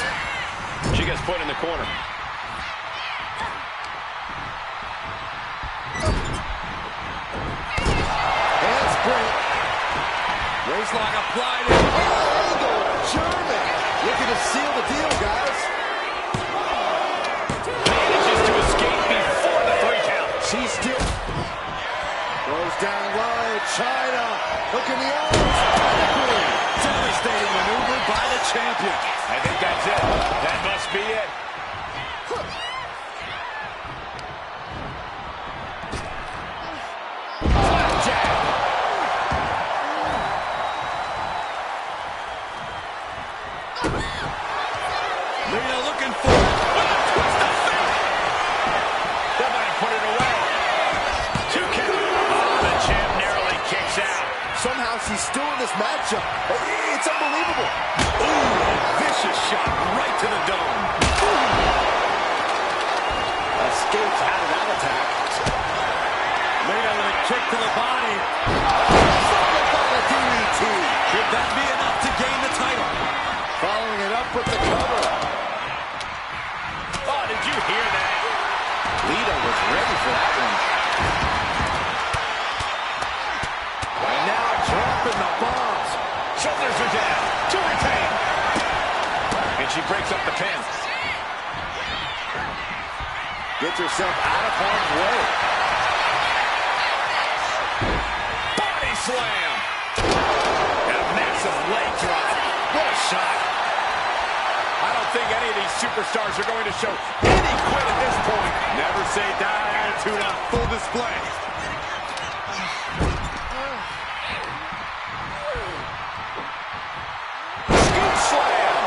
She gets put in the corner. Handspring. Waistlock applied. Angle German. Looking to seal the deal, guys. Manages to escape before the 3 count. She still goes down low. China. Look in the arms. Devastating maneuver by the champion. I think that's it. That must be it. Flapjack. Lita looking for it. Twist of fate. That might have put it away. 2 count. Oh, the champ narrowly kicks out. Somehow she's still in this matchup. It's unbelievable. Ooh, a vicious shot right to the dome. Escapes out of that attack. Lita with a kick to the body. Followed by the DDT. Could that be enough to gain the title? Following it up with the cover. Oh, did you hear that? Lita was ready for that one. And now dropping the bombs. Shoulders are down. To retain. And she breaks up the pin. Gets herself out of harm's way. Body slam. And a massive leg drop. What a shot. I don't think any of these superstars are going to show any quit at this point. Never say die. display. Scoop slam.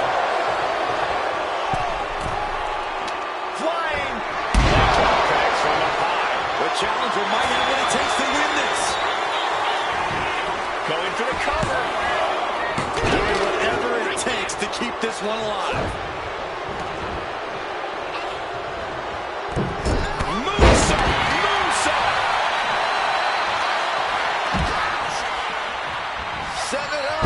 Flying. Connects from up high. The challenger might have what it takes to win this. Going for the cover. Doing whatever it takes to keep this one alive. Set it up.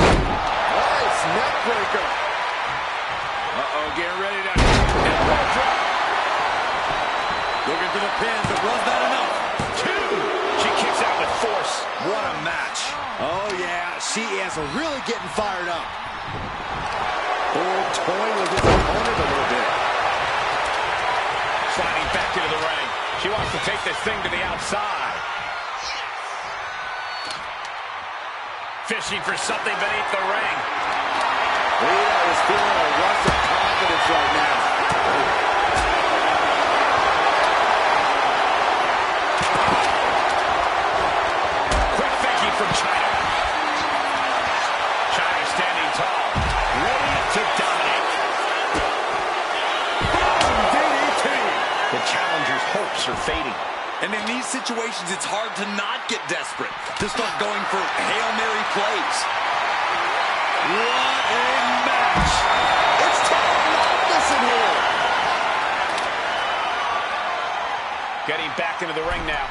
Nice neck breaker. Uh-oh, getting ready to elbow drop. Looking for the pin, but was that enough? Two. She kicks out with force. What a match. Oh, yeah. She is really getting fired up. Toying with his opponent a little bit. Sliding back into the ring. She wants to take this thing to the outside. Fishing for something beneath the ring. Lita is feeling a rush of confidence right now. Quick thinking from Chyna. Chyna standing tall, ready to dominate. Boom! DDT. The challenger's hopes are fading. And in these situations, it's hard to not get desperate, to start going for Hail Mary plays. What a match! It's total madness in here. Getting back into the ring now.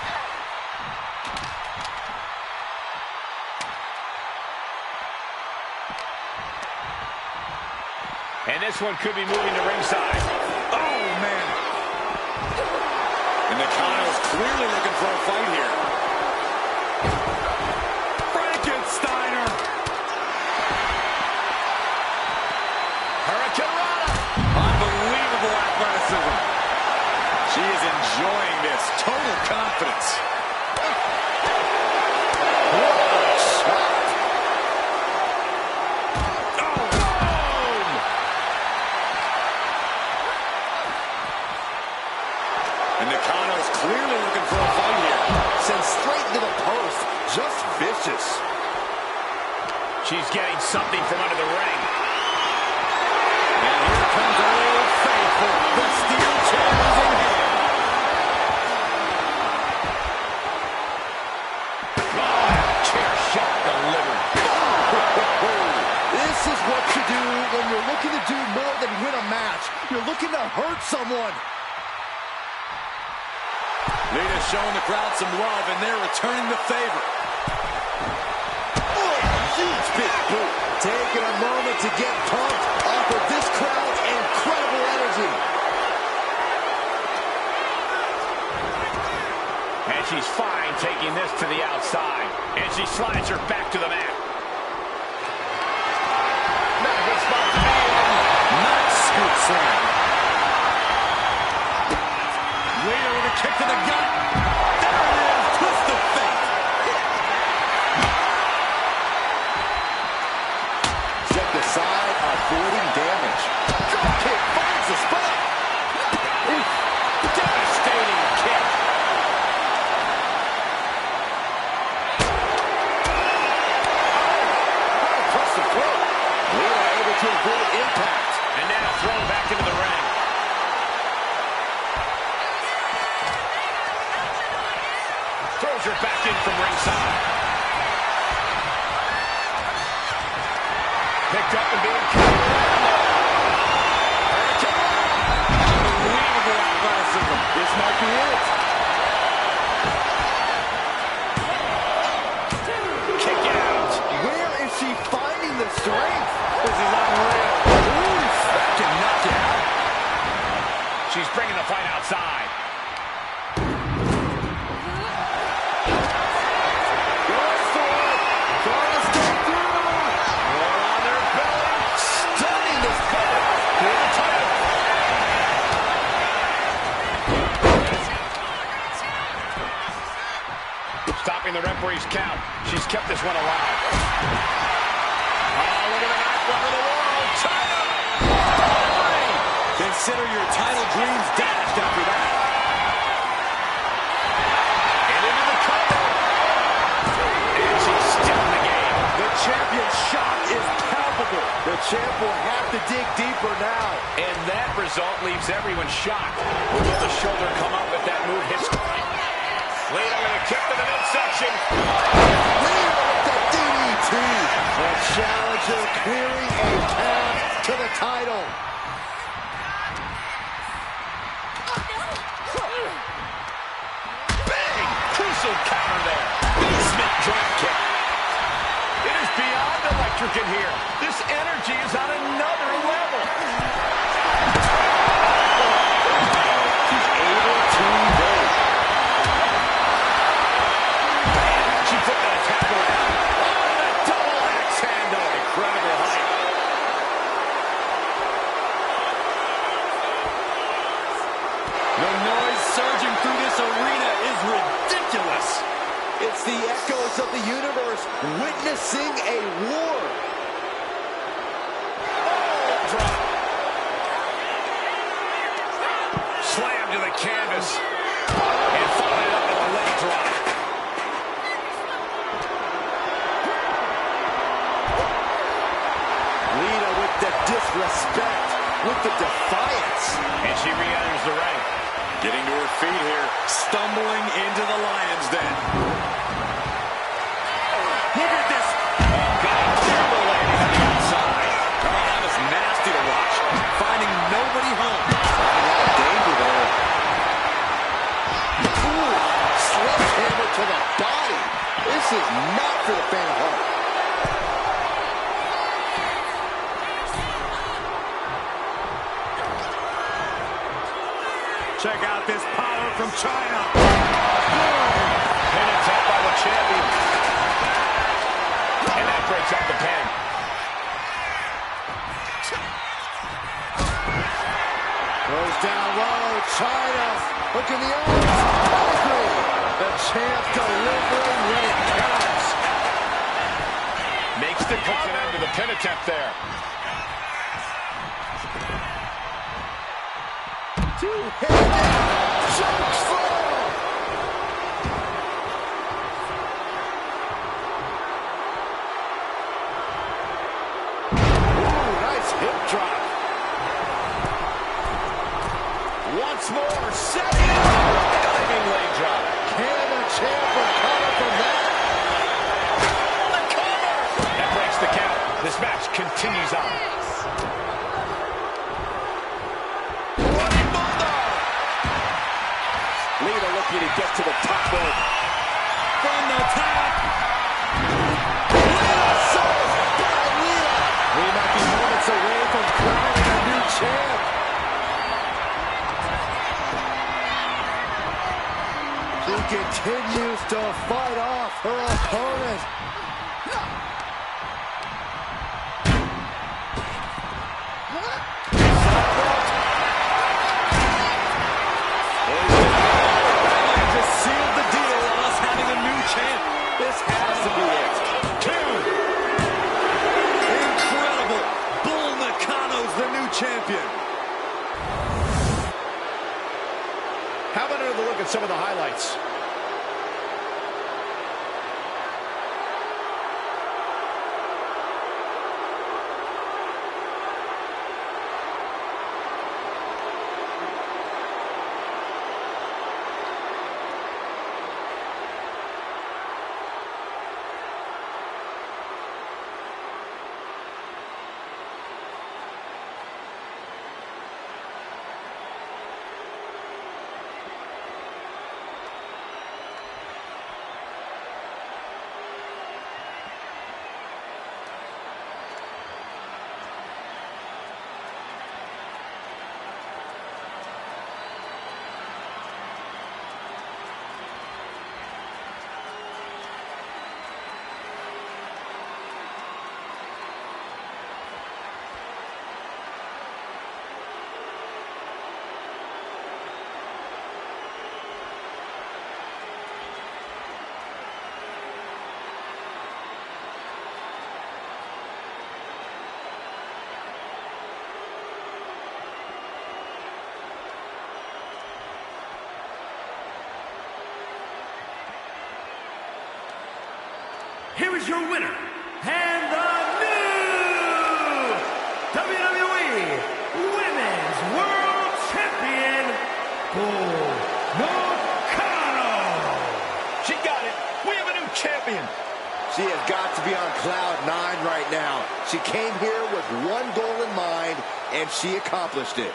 And this one could be moving to ringside. Oh, man. And Nakano's clearly looking for a fight here. Frankensteiner. Hurricanrana. Unbelievable athleticism. She is enjoying this. Total confidence. What a shot. And Nakano's clearly looking for a fight here. Sent straight into the post. Just vicious. She's getting something from under the ring. And here comes Old Faithful. The steel chair is in hand. Oh, chair shot delivered. This is what you do when you're looking to do more than win a match. You're looking to hurt someone. Lita's showing the crowd some love, and they're returning the favor. Oh, huge big boot. Taking a moment to get pumped off of this crowd's incredible energy. And she's fine taking this to the outside. And she slides her back to the mat. Not a good spot to be in. Nice scoop slam. Lita with a kick to the gut. There it is. Twist of fate. Set aside, avoiding damage. Drop kick finds the spot. Devastating kick. Across the throat. Lita able to avoid impact. And now thrown back into the ring. Throws her back in from ringside. Picked up and being carried around. Unbelievable athleticism. This might be it. Kick out. Where is she finding the strength? This is unreal. Oof, that can knock you out. She's bringing the fight outside. Goes for it. Trying to stay through. More on their belly. Stunning this fight. For the title. Stopping the referee's count. She's kept this one alive. Oh, look at the back of the world. Chyna. Consider your title dreams dashed after that. And over now. And that result leaves everyone shocked. Will the shoulder come up if that move hits? Lita with a kick to the midsection. Lita with the DDT. The challenger clearing a path to the title. Bang! Crucial counter there. Smith drop kick. It is beyond electric in here. This energy is on another level. She's able to win. She put that attack around. Oh, that double axe handle. Incredible height. The noise surging through this arena is ridiculous. It's the echoes of the universe witnessing a war. Drop. Slam to the canvas. And followed up with a leg drop. Lita with the disrespect, with the defiance. And she re-enters the ring. Getting to her feet here, stumbling into the lion's den. Look at this. Oh, got a terrible landing on the outside. Oh, that was nasty to watch. Finding nobody home. Danger there. Ooh, sledgehammer to the body. This is not for the faint of heart. Check out this power from China. Pin attempt by the champion. And that breaks up the pin. Goes down low. China. Look in the eyes. Pedigree. The champ delivering when it counts. Makes the puts an end to the pin attempt there. Two-handed choke slam. Ooh, nice hip drop. Once more, setting up. Diving leg drop. Can the champ recover from that? The cover. That breaks the count. This match continues on. Lita looking to get to the top rope. From the top. Lita serves by Lita. We might be moments away from crowning a new champ. She continues to fight off her opponent. This has to be it. Two. Incredible. Bull Nakano's the new champion. How about another look at some of the highlights? Here is your winner, and the new WWE She got it. We have a new champion. She has got to be on cloud 9 right now. She came here with one goal in mind, and she accomplished it.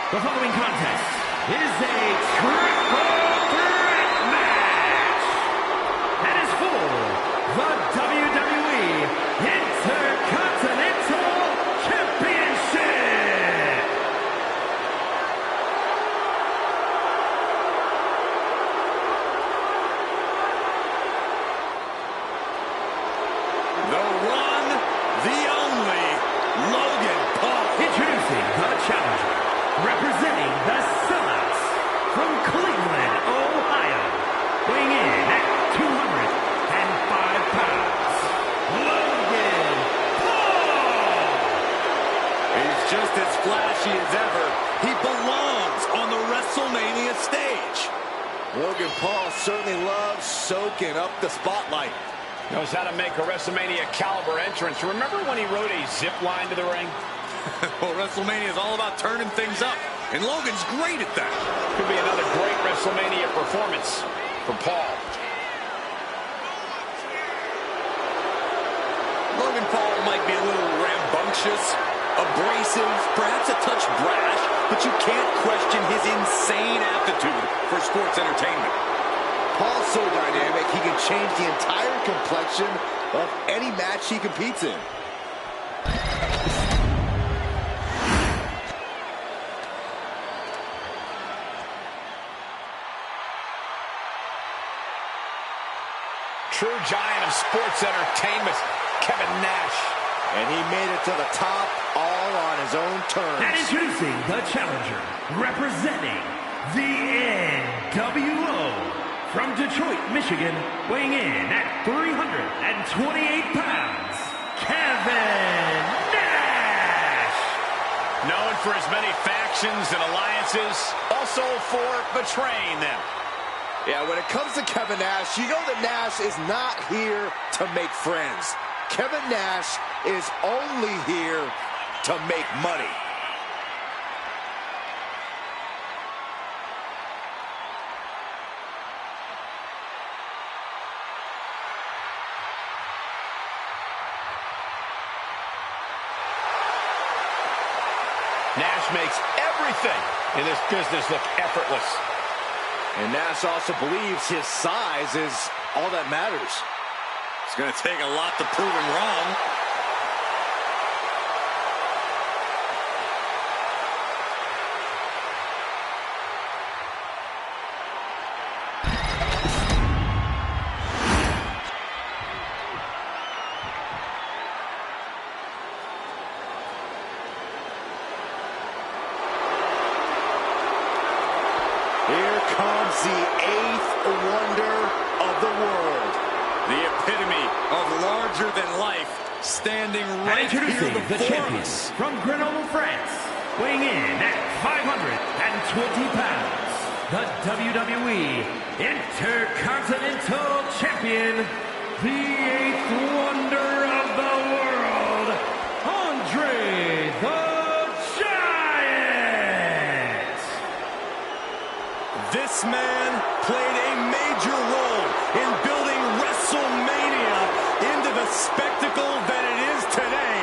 The following contest is a triple threat match and is for the WWE Intercontinental Championship. The one, the only, Logan Paul. Introducing the challenger, representing the Sellouts from Cleveland, Ohio, weighing in at 205 pounds, Logan Paul. He's just as flashy as ever. He belongs on the WrestleMania stage. Logan Paul certainly loves soaking up the spotlight. Knows how to make a WrestleMania caliber entrance. Remember when he rode a zip line to the ring? Well, WrestleMania is all about turning things up, and Logan's great at that. Could be another great WrestleMania performance for Paul. Logan Paul might be a little rambunctious, abrasive, perhaps a touch brash, but you can't question his insane aptitude for sports entertainment. Paul's so dynamic, he can change the entire complexion of any match he competes in. True giant of sports entertainment, Kevin Nash. And he made it to the top all on his own terms. And introducing the challenger, representing the NWO from Detroit, Michigan, weighing in at 328 pounds, Kevin Nash. Known for his many factions and alliances, also for betraying them. Yeah, when it comes to Kevin Nash, you know that Nash is not here to make friends. Kevin Nash is only here to make money. Nash makes everything in this business look effortless. And Nash also believes his size is all that matters. It's going to take a lot to prove him wrong. Here comes the eighth wonder of the world. The epitome of larger than life, standing right here Introducing the before champion us. from Grenoble, France, weighing in at 520 pounds, the WWE Intercontinental Champion, the eighth wonder of the world, Andre the Giant. This man played a major role in building WrestleMania into the spectacle that it is today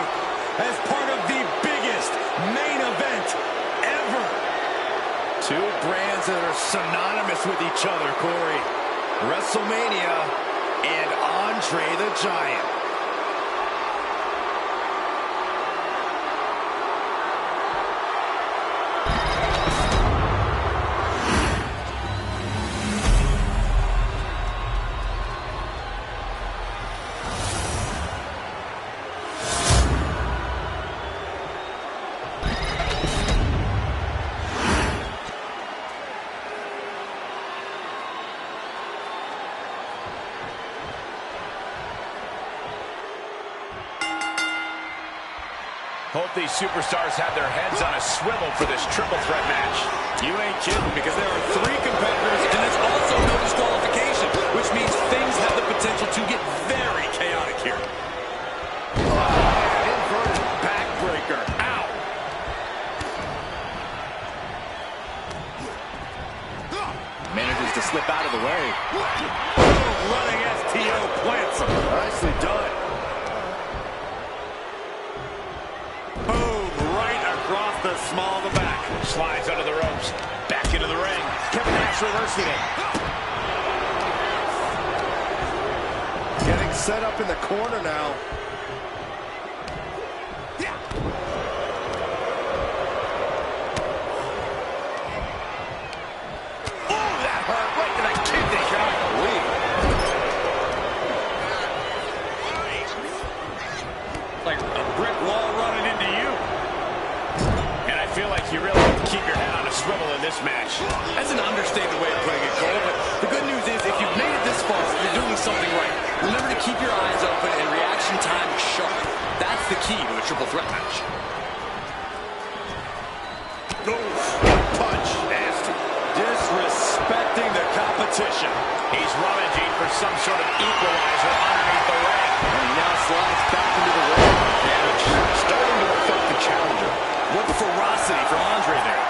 as part of the biggest main event ever. Two brands that are synonymous with each other, Corey. WrestleMania and Andre the Giant. Hope these superstars have their heads on a swivel for this triple threat match. You ain't kidding, because there are three competitors, and there's also no disqualification, which means things have the potential to get very chaotic here. Inverted backbreaker. Ow! Manages to slip out of the way. Running STO plants him. Nicely done. Boom, right across the small of the back. Slides under the ropes. Back into the ring. Kevin Nash reversing it. Getting set up in the corner now. Oh, that hurt right to the kidney. Like a brick wall running into you. And I feel like you really have to keep your head on a swivel in this match. That's an understated way of putting it, Cole, but the good news is if you've made it this far, you're doing something right. Remember to keep your eyes open and reaction time sharp. That's the key to a triple threat match. Punch. Nasty. Disrespecting the competition. He's rummaging for some sort of equalizer underneath the ring. And he now slides back into the ring. Damage starting to affect the challenger. What ferocity from Andre there.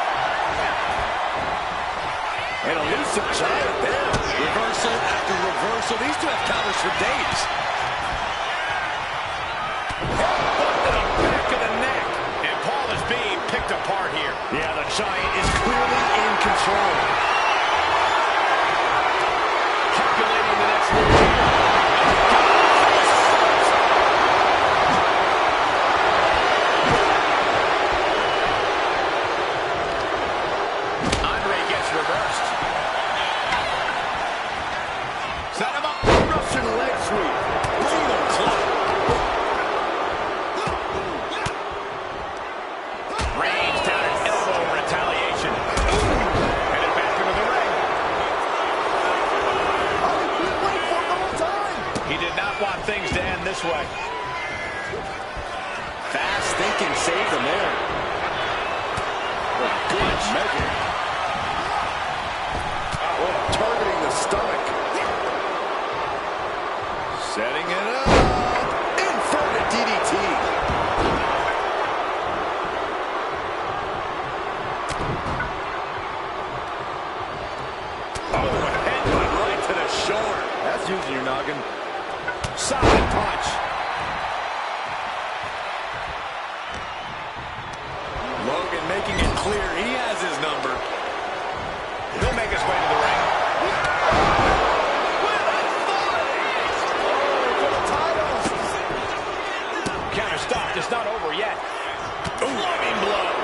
An elusive giant there. Reversal after reversal. These two have counters for days. Headbutt to the back of the neck. And Paul is being picked apart here. Yeah, the giant is clearly in control. Calculating the next move. Andre gets reversed. Set him up. Russian leg sweep. Brutal club. Range down an elbow in retaliation. Headed back into the ring. Wait for the whole time. He did not want things to end this way. Fast thinking saved him there. Good measure. Oh, targeting the stomach. Setting it up. Inverted DDT. Oh, a headbutt right to the shoulder. That's using your noggin. Solid punch. Logan making it clear he has his number. He'll make his way to the ring. Counter stopped. It's not over yet. Loving blow.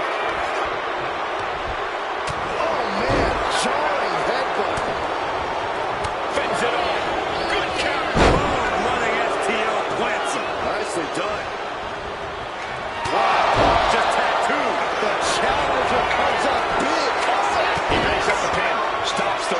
Oh, man. Jarring headbutt. Fends it off. Good counter. Boom, running STO plants him. Nicely done. Wow, just tattooed. The challenger comes up big. He makes up the pin. Stops the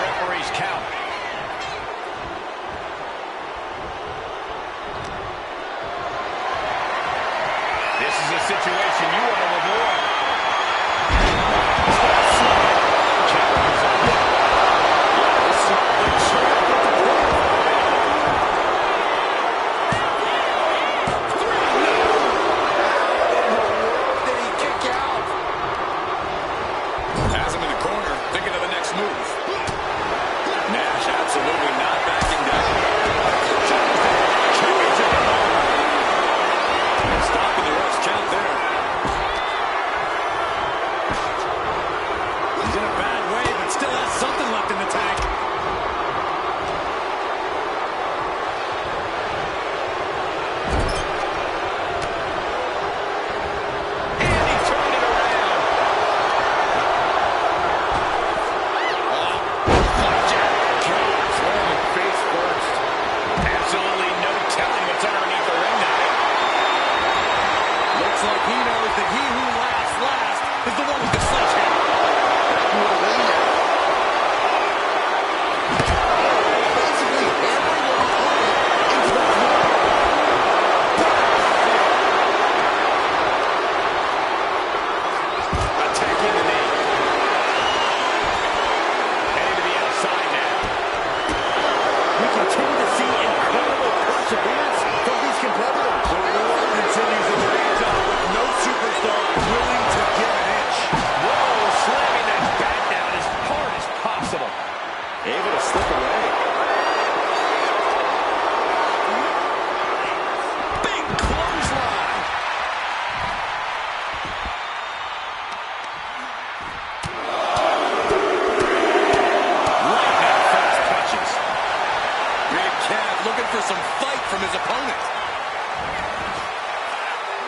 some fight from his opponent.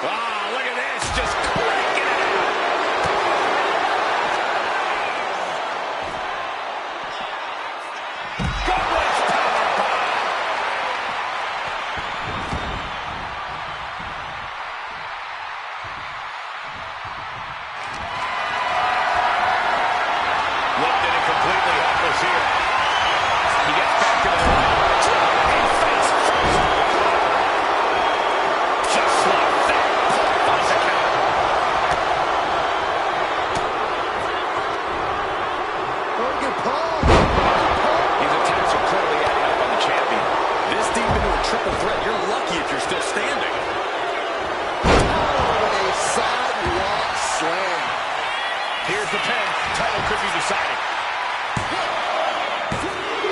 Ah, look at this, just cranking it out. Godless powerbomb. Looked at it completely helpless here. He gets back to the ring. Dropping face first. Just like that. Finds a counter. Logan Paul. These attacks are clearly adding up on the champion. This deep into a triple threat, you're lucky if you're still standing. Oh, a sidewalk slam. Here's the pin. Title could be decided.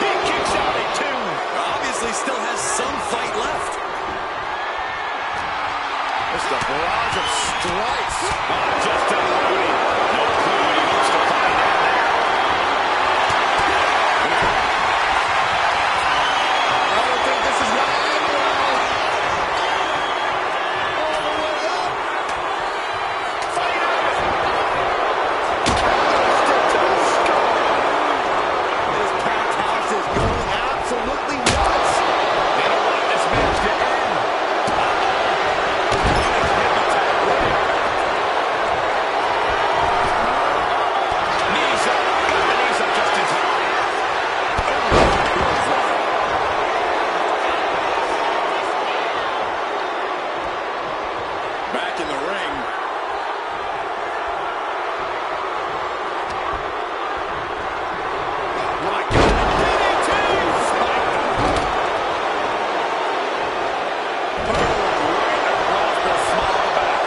Big kicks out at 2. Obviously still has some fight left. Just a barrage of strikes. Just unloading. No clue what he hopes to find out there. I don't think this is going to end well. All the way up. Fighter! Stick to the skull. This packed house is going absolutely nuts. They don't want this match to end. Knees up. Got the knees up just in time. Back in the ring. My God. DDT! Right across the small back.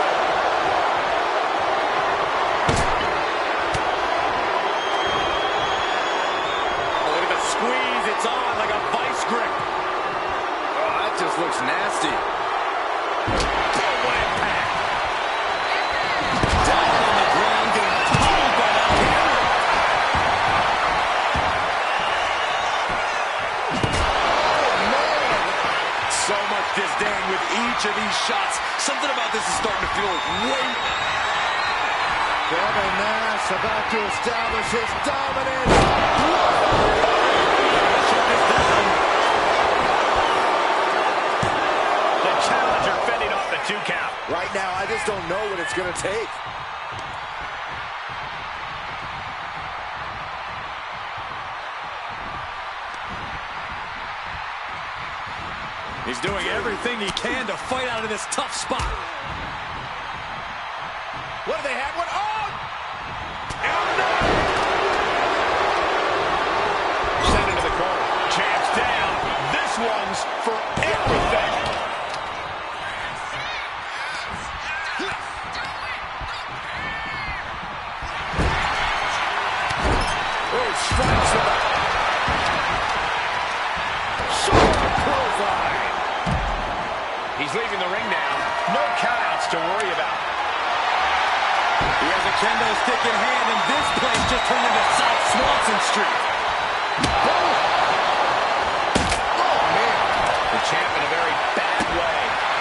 Look at the squeeze. It's on like a vice grip. Oh, that just looks nasty. What impact. Down on the ground, getting pummeled by that hammer. So much disdain with each of these shots. Something about this is starting to feel way... Kevin Nash about to establish his dominance. Shut this down. The challenger fending off the 2 count. Right now, I just don't know what it's going to take. He's doing everything he can to fight out of this tough spot. What do they have? What? Oh! Send into the corner. Champ's down. This one's for everything. Oh, strikes him. Short clothesline. He's leaving the ring now. No countouts to worry about. He has a kendo stick in hand, and this place just turned into South Swanson Street. Oh, man. The champ in a very bad way.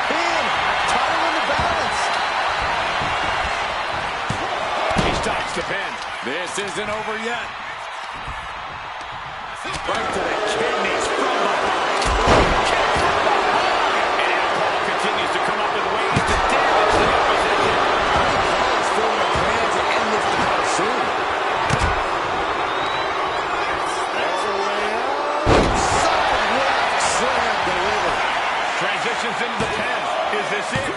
Pin. Title in the balance. He stops the pin. This isn't over yet. Right to the kidneys from behind. Kick from behind. And now Paul continues to come up with ways to damage the opposition. Paul is forming a plan to end this battle soon. All the way up. Sidewalk slam delivered. Transitions into the pin. Is this it?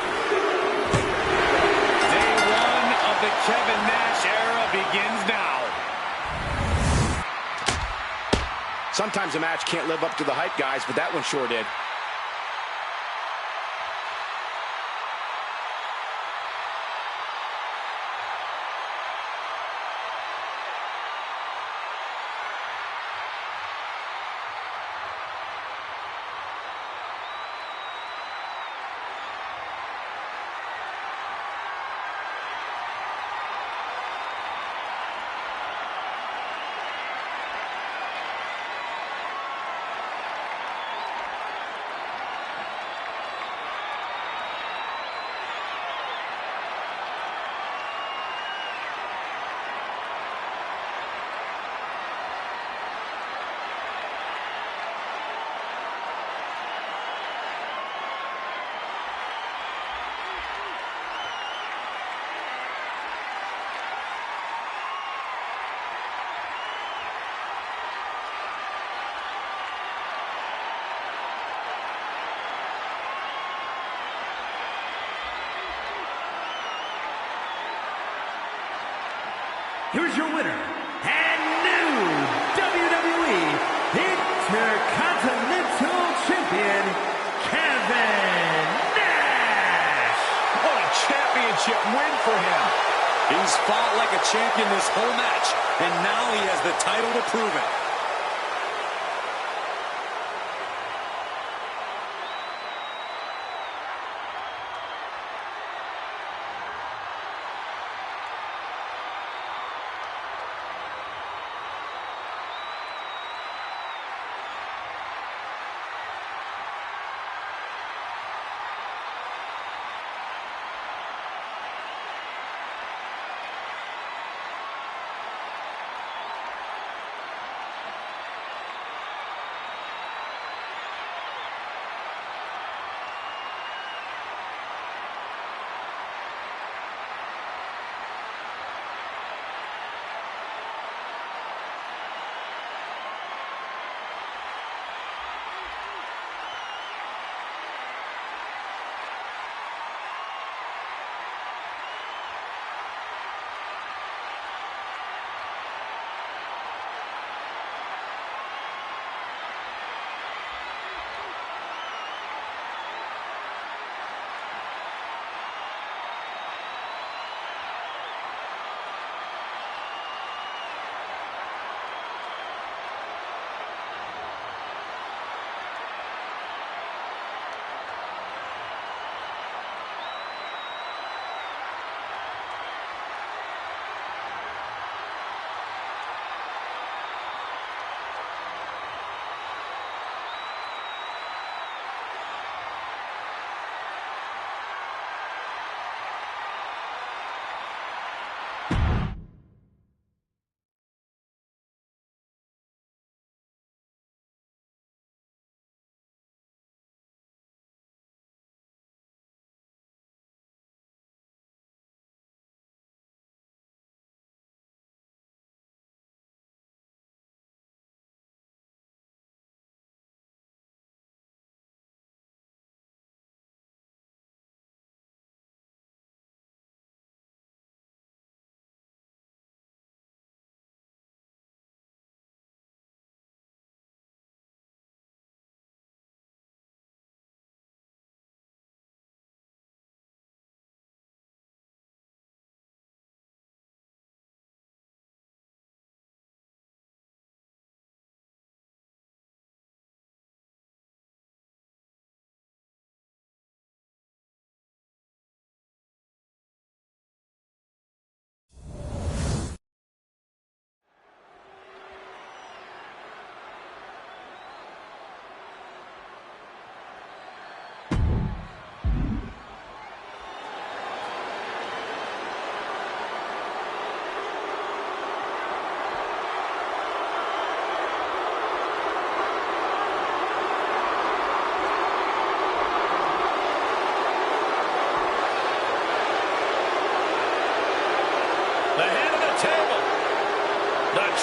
Day 1 of the Kevin Nash era begins now. Sometimes a match can't live up to the hype, guys, but that one sure did. is your winner, and new WWE Intercontinental Champion, Kevin Nash. What a championship win for him. He's fought like a champion this whole match, and now he has the title to prove it.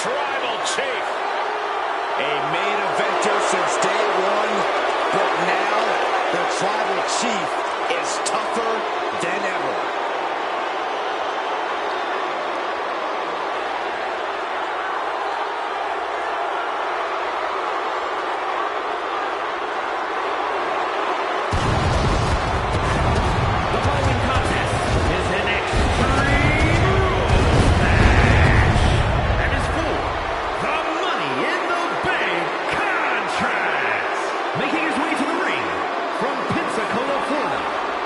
Tribal Chief. A main eventer since day one, but now the Tribal Chief is tougher than ever. The following contest is an Extreme Rules match and is for the Money in the Bank contract. Making his way to the ring from Pensacola, Florida,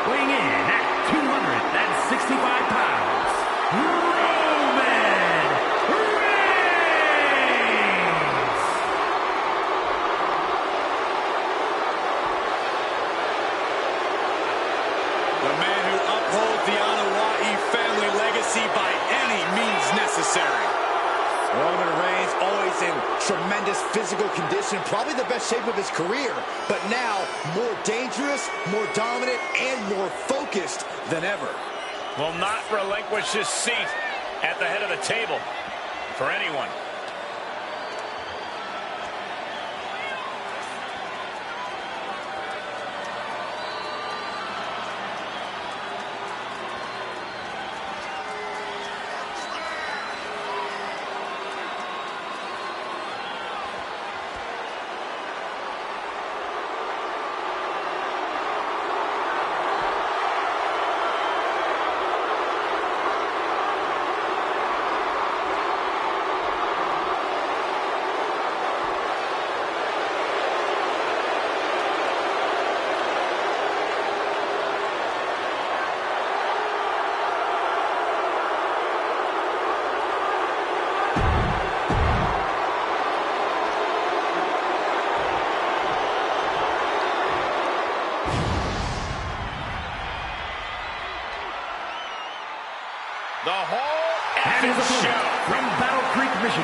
weighing in at 265 pounds, Roman Reigns. The man who upholds the Anoa'i family legacy by any means necessary. Roman Reigns always in tremendous physical condition, probably the best shape of his career, but now more dangerous, more dominant, and more focused than ever. Will not relinquish his seat at the head of the table for anyone.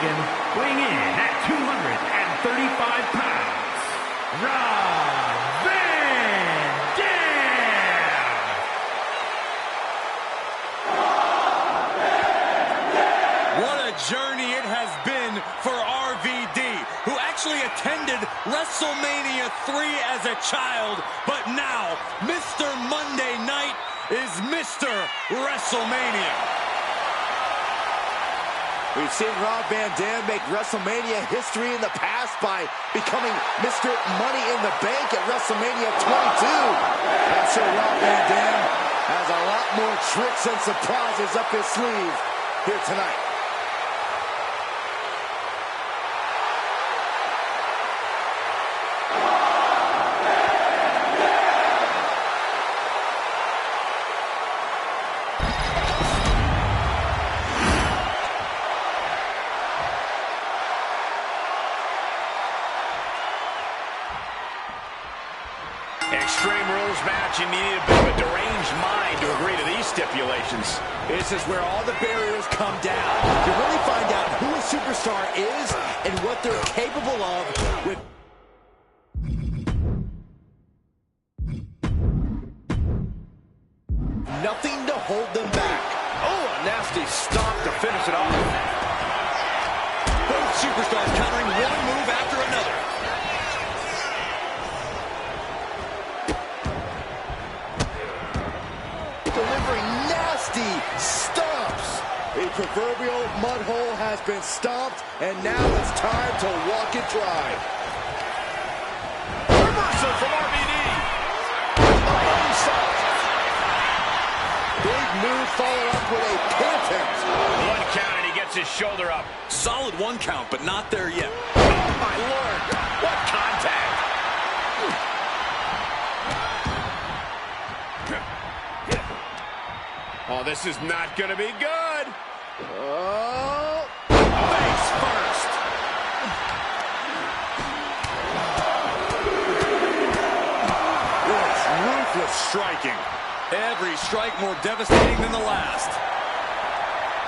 Hogan, weighing in at 235 pounds, Rob Van Dam! What a journey it has been for RVD, who actually attended WrestleMania 3 as a child, but now Mr. Monday Night is Mr. WrestleMania. We've seen Rob Van Dam make WrestleMania history in the past by becoming Mr. Money in the Bank at WrestleMania 22. I'm sure Rob Van Dam has a lot more tricks and surprises up his sleeve here tonight. Extreme Rules match, you need a bit of a deranged mind to agree to these stipulations. This is where all the barriers come down. You really find out who a superstar is and what they're capable of with... nothing to hold them back. Oh, a nasty stomp to finish it off. Both superstars countering one move after another. Delivering nasty stomps. A proverbial mud hole has been stomped, and now it's time to walk it dry. Reversal from RVD. Big move followed up with a pin attempt. One count and he gets his shoulder up. Solid one count, but not there yet. Oh, my Lord. What contact. Oh, this is not going to be good. Oh. Face first. It's ruthless striking. Every strike more devastating than the last.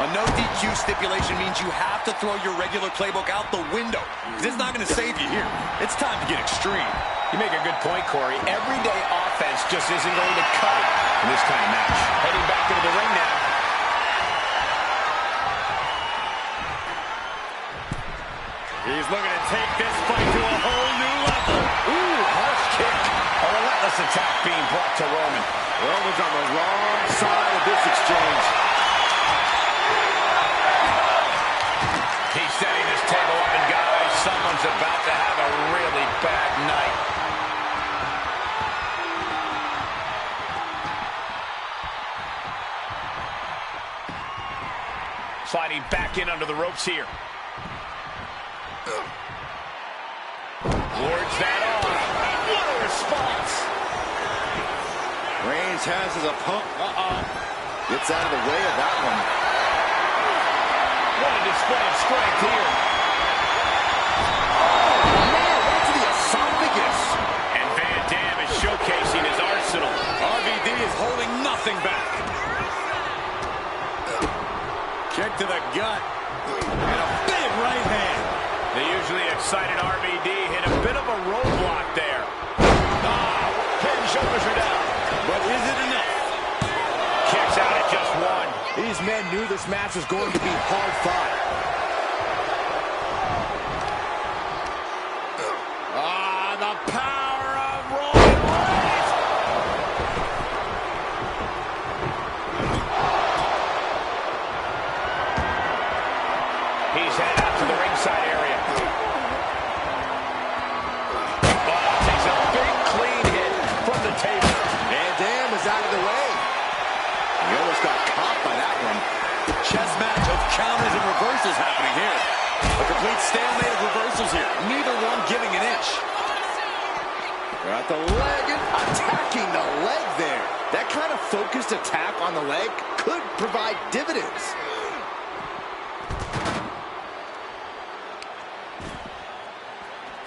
A no DQ stipulation means you have to throw your regular playbook out the window. It's not going to save you here. It's time to get extreme. You make a good point, Corey. Everyday offense just isn't going to cut it in this kind of match. Heading back into the ring now. He's looking to take this fight to a whole new level. Ooh, harsh kick. A relentless attack being brought to Roman. Roman's on the wrong side of this exchange. He's setting this table up, and guys, someone's about to have a really bad night. Sliding back in under the ropes here. Wards that off. What a response. Reigns has his opponent. Gets out of the way of that one. What a display of strength here. Man, right to the esophagus. And Van Dam is showcasing his arsenal. RVD is holding nothing back. Kick to the gut. And a big right hand. The usually excited RVD hit a bit of a roadblock there. Head and shoulders are down. But is it enough? Kicks out at just one. These men knew this match was going to be hard fought. The power of Roman Reigns. He's headed out to the ringside area. Takes a big clean hit from the table. Van Dam is out of the way. He almost got caught by that one. Chess match of counters and reversals happening here. A complete stalemate of reversals here. Neither one giving an inch. Got the leg and attacking the leg there. That kind of focused attack on the leg could provide dividends.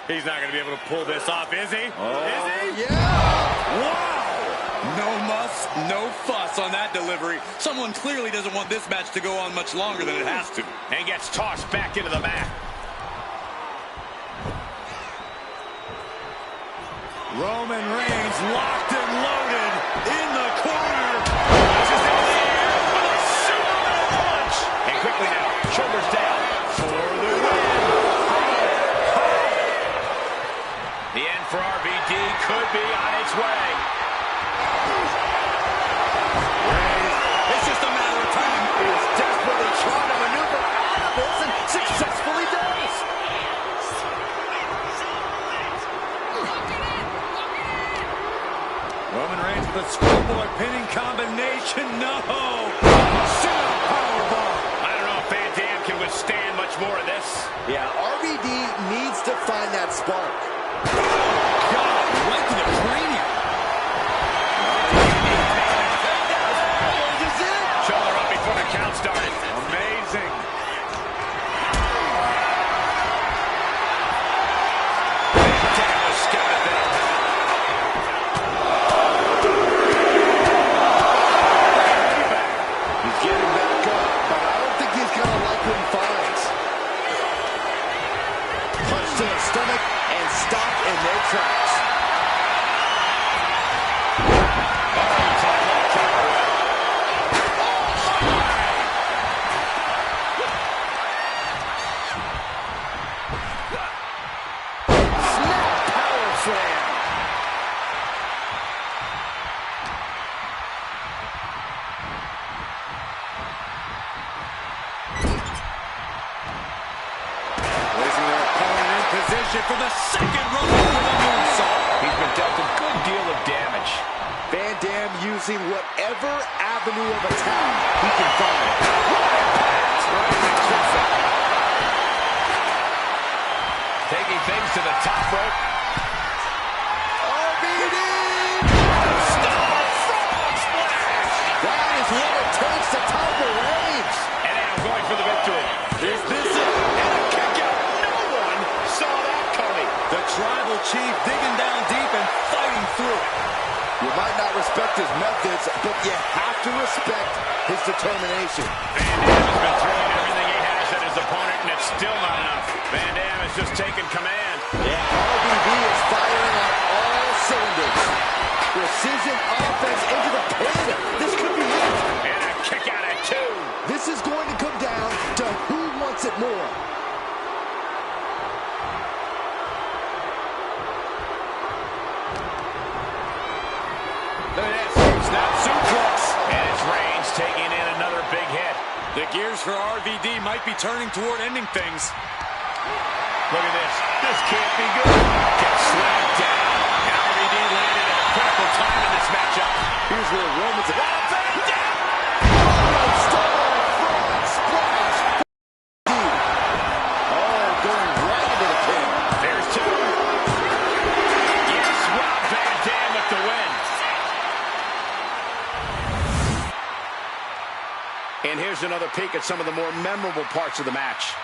He's not going to be able to pull this off, is he? Oh, Is he? yeah. Wow! No muss, no fuss on that delivery. Someone clearly doesn't want this match to go on much longer than it has to. And gets tossed back into the mat. Roman Reigns locked and loaded in the corner. Pushes it in the air for the Superman punch. And quickly now, shoulders down for the win. The end for RVD could be on its way. It's just a matter of time. He is desperately trying to maneuver out of this and successfully does. Roman Reigns with a schoolboy pinning combination. No! Sit-up powerbomb. I don't know if Van Dam can withstand much more of this. Yeah, RVD needs to find that spark. God, right to the cranium. This is it. Shoulder up before the count started. Amazing. Van Dam was scouted there. He's getting back up, but I don't think he's going to like what he finds. Punch to the stomach and stop in their tracks. Snap power slam. Placing their opponent in position for the second row of the moonsault. He's been dealt a good deal of damage. Van Dam using whatever avenue of attack he can find. Taking things to the top rope. RVD! Stop! Frog splash! That is what it takes to topple Reigns. And now going for the victory. Is this it? And a kick out. No one saw that coming. The tribal chief digging down deep and fighting through it. You might not respect his methods, but you have to respect his determination. Van Dam has been throwing everything he has at his opponent, and it's still not enough. Van Dam has just taken command. Yeah, RVD is firing on all cylinders. Precision offense into the pin. This could be it. And a kick out at two. This is going to come down to who wants it more. Look at this. Snap suplex. And it's Reigns taking in another big hit. The gears for RVD might be turning toward ending things. Look at this. This can't be good. Gets slammed down. And RVD landed at a critical time in this matchup. Here's where Roman's at. Oh, Van Dam! Going right into the pin. There's two. Yes, Rob Van Dam with the win. And here's another peek at some of the more memorable parts of the match.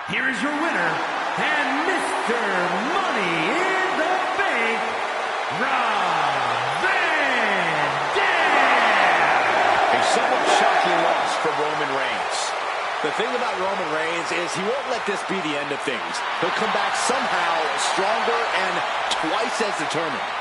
Here is your winner, and Mr. Money in the Bank, Rob Van Dam! A somewhat shocking loss for Roman Reigns. The thing about Roman Reigns is he won't let this be the end of things. He'll come back somehow stronger and twice as determined.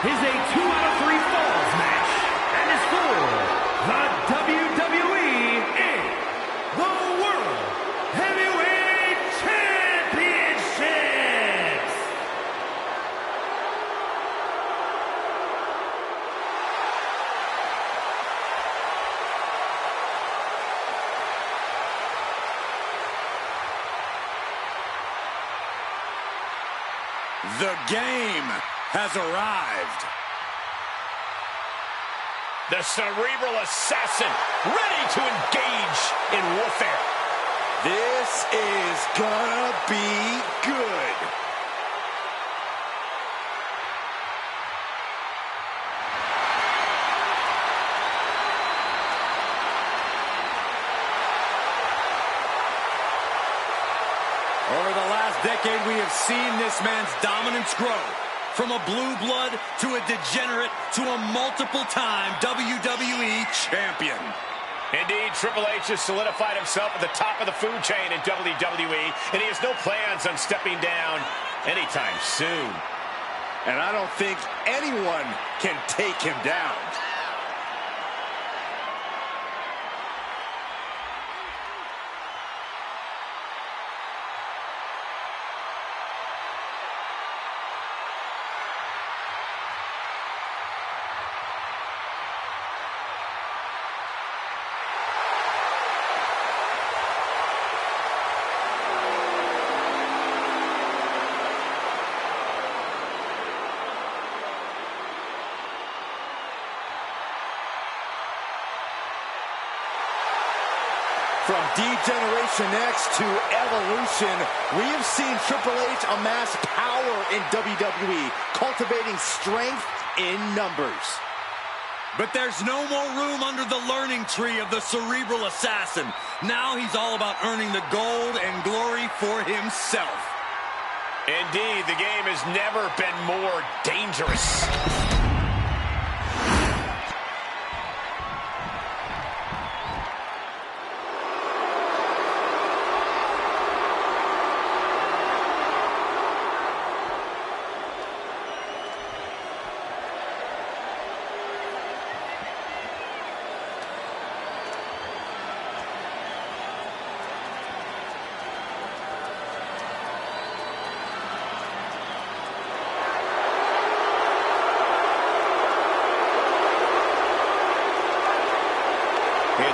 is a 2 out of 3 falls match and is for the WWE in the World Heavyweight Championships. The game has arrived. The Cerebral Assassin, ready to engage in warfare. This is gonna be good. Over the last decade, we have seen this man's dominance grow. From a blue blood to a degenerate to a multiple-time WWE champion. Indeed, Triple H has solidified himself at the top of the food chain in WWE, and he has no plans on stepping down anytime soon. And I don't think anyone can take him down. From D-Generation X to Evolution, we have seen Triple H amass power in WWE, cultivating strength in numbers. But there's no more room under the learning tree of the Cerebral Assassin. Now he's all about earning the gold and glory for himself. Indeed, the game has never been more dangerous.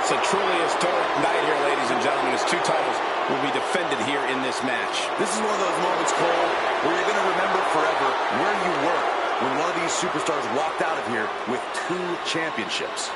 It's a truly historic night here, ladies and gentlemen, as two titles will be defended here in this match. This is one of those moments, Cole, where you're going to remember forever where you were when one of these superstars walked out of here with 2 championships.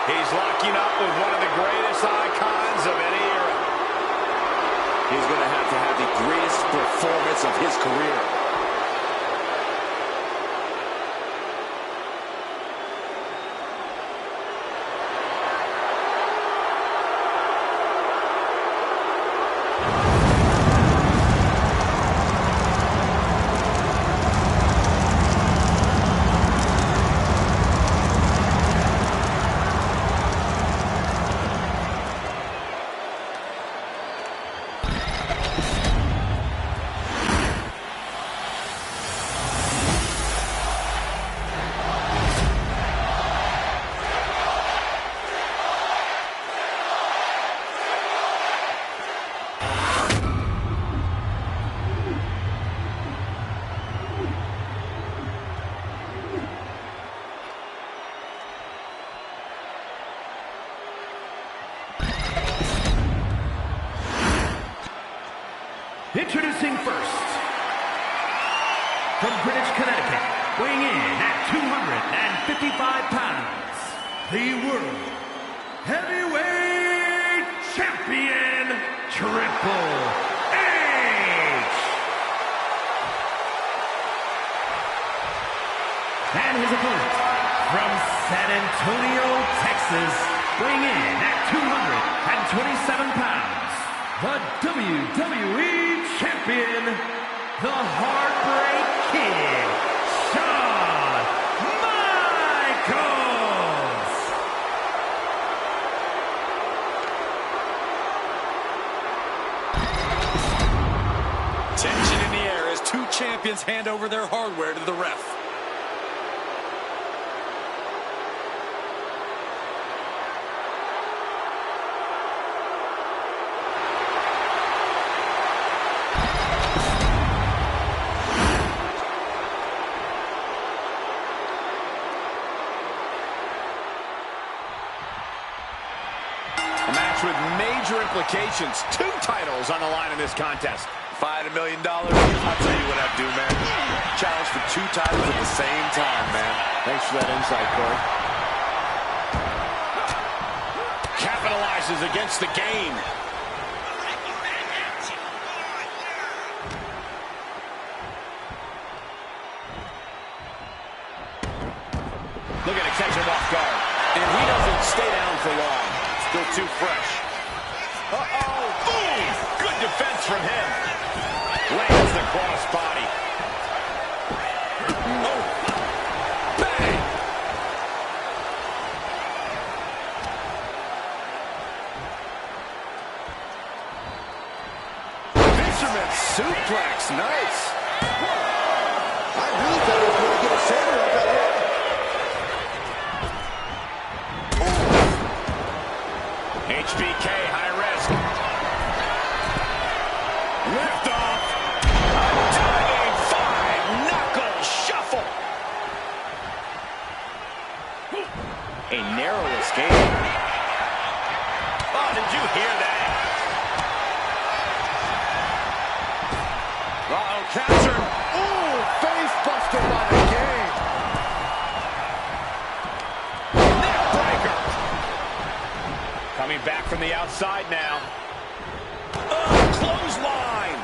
He's locking up with one of the greatest icons of any era. He's going to have the greatest performance of his career. Introducing first, from Greenwich, Connecticut, weighing in at 255 pounds, the World Heavyweight Champion, Triple H. And his opponent, from San Antonio, Texas, weighing in at 227 pounds, the WWE champion, the Heartbreak Kid, Shawn Michaels. Tension in the air as two champions hand over their hardware to the ref. A match with major implications. 2 titles on the line in this contest. If I had $1 million, I'll tell you what I'd do, man. Challenge for 2 titles at the same time, man. Thanks for that insight, Corey. Capitalizes against the game. Look at it, catch him off guard. And he doesn't stay down for long. Still too fresh. Uh-oh. Boom! Good defense from him. Lands the crossbody. Oh! Bang! Fisherman suplex. Nice. I really thought he was going to get a shoulder up that way. HBK, high risk. Lift off. Diving 5-knuckle shuffle. A narrow escape. Oh, did you hear that? Uh-oh, captured. Ooh, face buster by the game. Neck breaker. Coming back from the outside now. Oh, clothesline.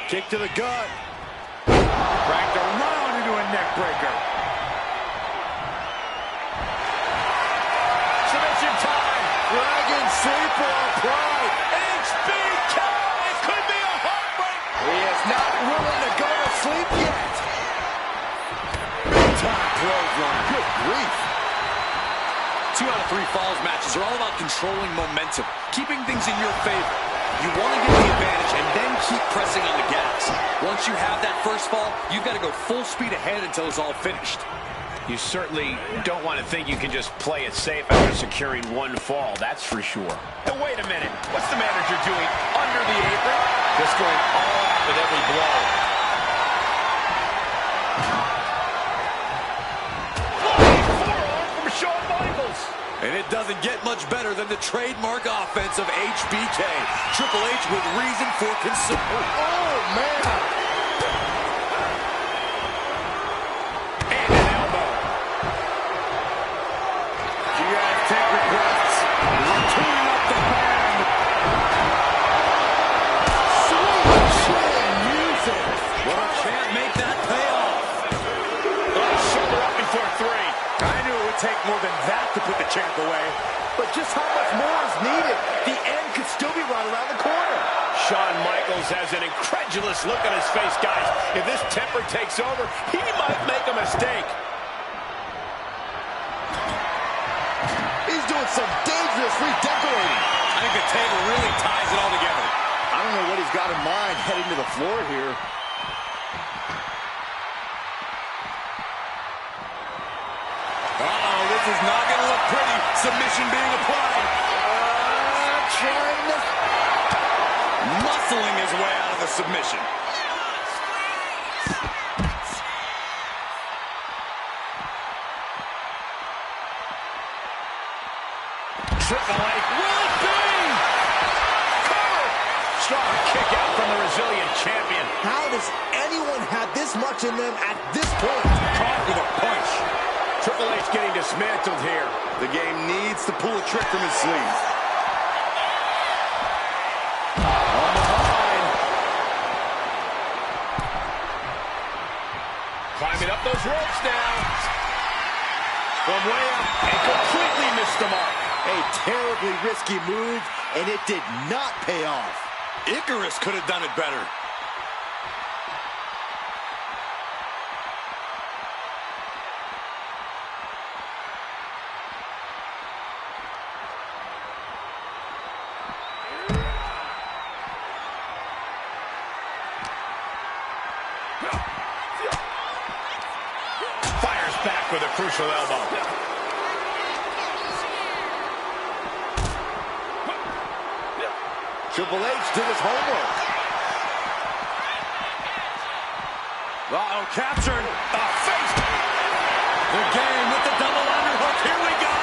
Kick to the gut. Cracked around into a neck breaker. Submission time. Dragon sleeper applied. HBK. It could be a heartbreak. He is not willing to go to sleep yet. Big time clothesline. Good grief. 2 out of 3 falls matches are all about controlling momentum, keeping things in your favor. You want to get the advantage and then keep pressing on the gas. Once you have that first fall, you've got to go full speed ahead until it's all finished. You certainly don't want to think you can just play it safe after securing 1 fall, that's for sure. Now, wait a minute. What's the manager doing under the apron? Just going all out with every blow. Flying forearm from Shawn Michaels. And it doesn't get much better than the trademark offense of HBK. Triple H with reason for concern. Oh, man. And an elbow. You guys take requests. We're tuning up the band. Sweet chin music. Well, can't make that pay off. Oh, shoulder up before 3. I knew it would take more than that to put the champ away. But just how much more is needed? The end could still be right around the corner. Shawn Michaels has an incredulous look on his face, guys. If this temper takes over, he might make a mistake. He's doing some dangerous redecorating. I think the table really ties it all together. I don't know what he's got in mind heading to the floor here. Uh-oh, this is not going to look pretty. Submission being applied. Trying to... Muscling his way out of the submission. Triple H, will it be? Cover! Strong kick out from the resilient champion. How does anyone have this much in them at this point? Caught with a punch. Triple H getting dismantled here. The game needs to pull a trick from his sleeve. On the line. Climbing up those ropes now. from way up and completely missed the mark. A terribly risky move, and it did not pay off. Icarus could have done it better. Fires back with a crucial elbow. Triple H did his homework. Uh-oh, captured. Face. The game with the double underhook. Here we go.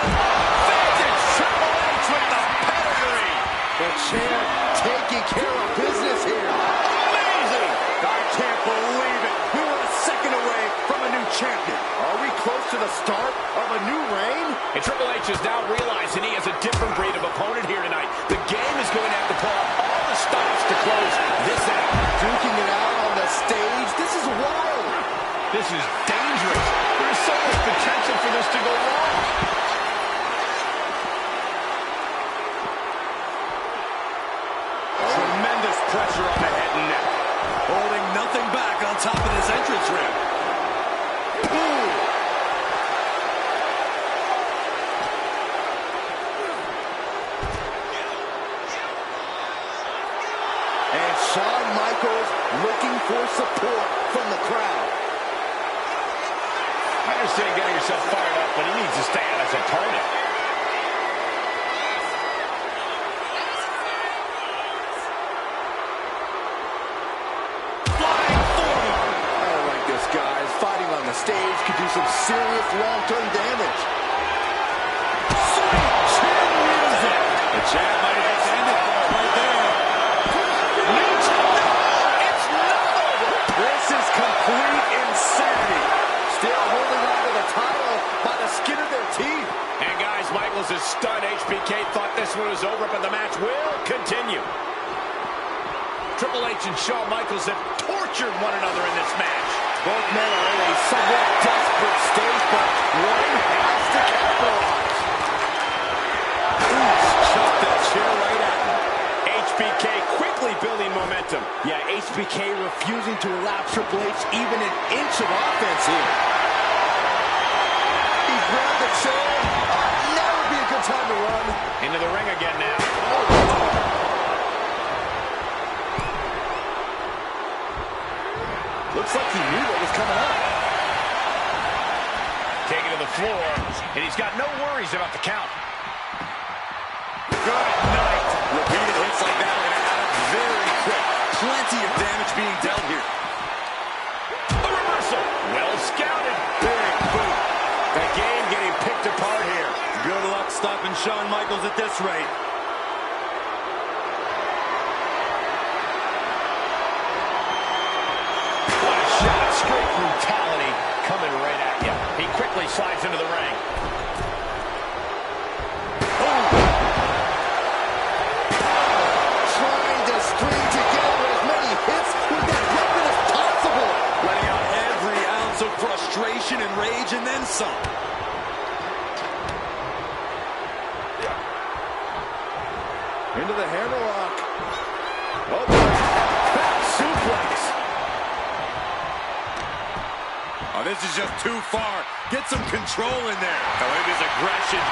Vintage Triple H with the pedigree. The champ taking care of business here. Amazing. I can't believe it. We were a second away from a new champion. Are we close to the start of a new reign? And Triple H is now realizing he has a different breed of opponent here tonight. The game is going to have to pull out all the stops to close this out. Duking it out on the stage. This is wild. This is dangerous. There is so much potential for this to go wrong. Tremendous pressure on the head and neck. Holding nothing back on top of this entrance ramp. Ooh. And Shawn Michaels looking for support from the crowd. I understand getting yourself fired up, but he needs to stay on his opponent. I don't like this, guys. Fighting on the stage could do some serious long-term damage. Sweet chin music. The champ might have to end it for it right there. It's not over. This is complete insanity. Still holding on to the title by the skin of their teeth. And guys, Michaels is stunned. HBK thought this one was over, but the match will continue. Triple H and Shawn Michaels have tortured one another in this match. Both men are in a somewhat desperate state, but one has to capitalize. Chopped that chair right at him. HBK quickly building momentum. Yeah, HBK refusing to allow Triple H even an inch of offense here. He grabbed the chair. Now would be a good time to run. Into the ring again now. Looks like he knew what was coming up. Taken to the floor, and he's got no worries about the count. Good night. Repeated hits like that are going to add up very quick. Plenty of damage being dealt here. A reversal. Well scouted. Big boot. The game getting picked apart here. Good luck stopping Shawn Michaels at this rate. What a shot. Straight brutality coming right at you. He quickly slides into the ring. Trying to string together as many hits with that weapon as possible. Letting out every ounce of frustration and rage and then some. Into the hammerlock. Oh, back suplex. Oh, this is just too far. Get some control in there. Oh, it is aggression.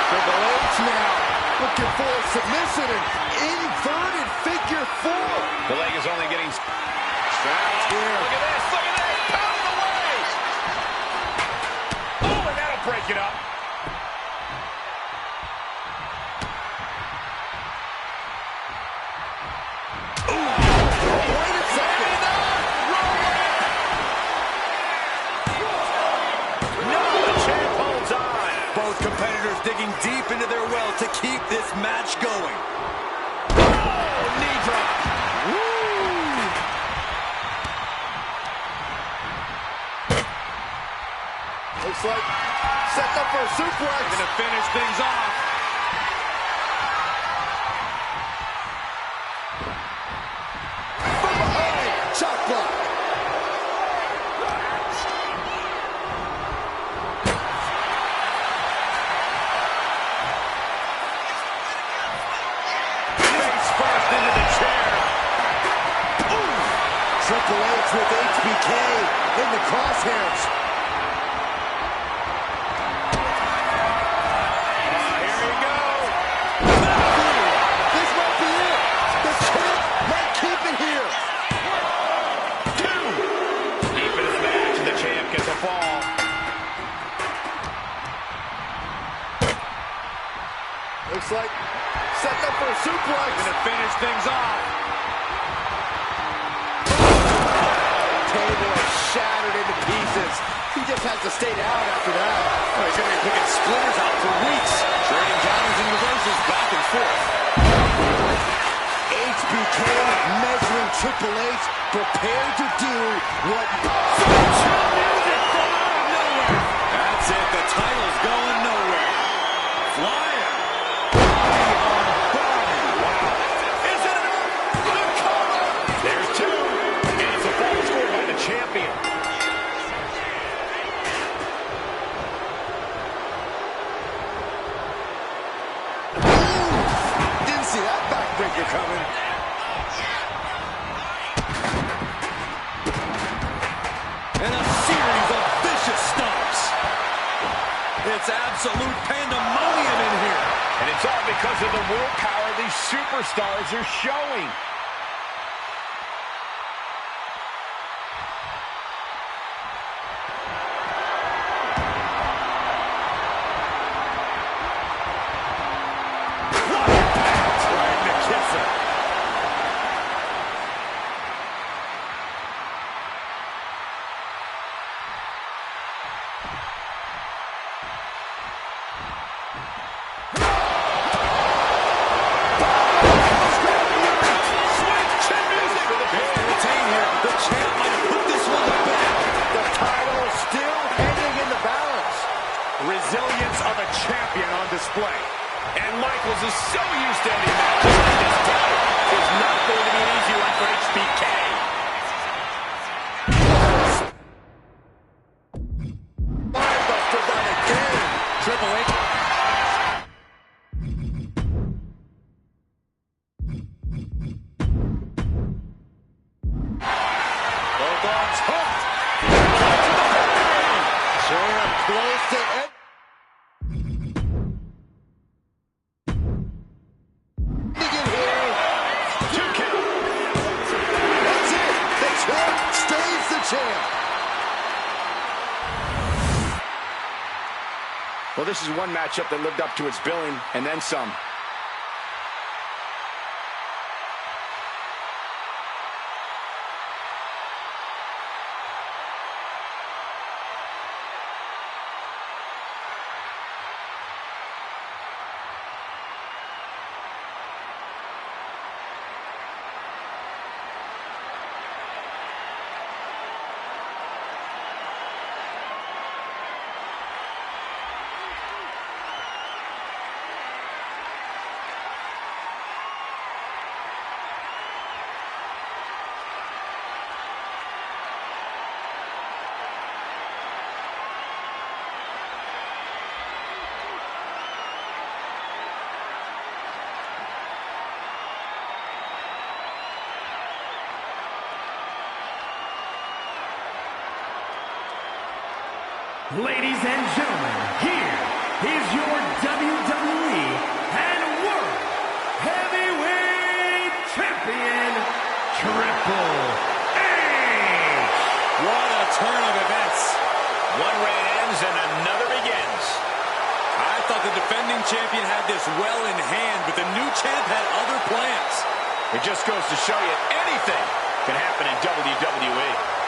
Triple H now looking for a submission and inverted figure four. The leg is only getting Trapped here. Look at this. Look at this. Pounding away. Oh, and that'll break it up. Wait a second. No, the champ holds on. Both competitors digging deep into their well to keep this match going. Oh, knee drop. Looks like setting up for a suplex. Going to finish things off. From behind, chop block. crosshairs. Here we go. This might be it. The champ might keep it here. 2. Deep into the match, and the champ gets a fall. Looks like setting up for a suplex. Gonna finish things off. Table is shattered into pieces. He just has to stay down after that. Oh, he's going to be picking splinters out for weeks. Trading counters and reverses back and forth. HBK measuring Triple H, prepared to do what... That's it. The title's going nowhere. Flyer. Body on body. Wow. Is it enough? The cover. There's 2. And it's a fall score by the champion. Didn't see that backbreaker coming. And a series of vicious stomps. It's absolute pandemonium in here. And it's all because of the willpower these superstars are showing. Right in the kisser. Resilience of a champion on display. And Michaels is so used to ending matches like this time. It's not going to be an easy one for HBK. Buster by the game. Triple H. Both arms hooked. Champ close to end. Begin here. 2 count. That's it. The champ stays the champ. Well, this is one matchup that lived up to its billing, and then some. Ladies and gentlemen, here is your WWE and World Heavyweight Champion, Triple H. What a turn of events. One reign ends and another begins. I thought the defending champion had this well in hand, but the new champ had other plans. It just goes to show you anything can happen in WWE.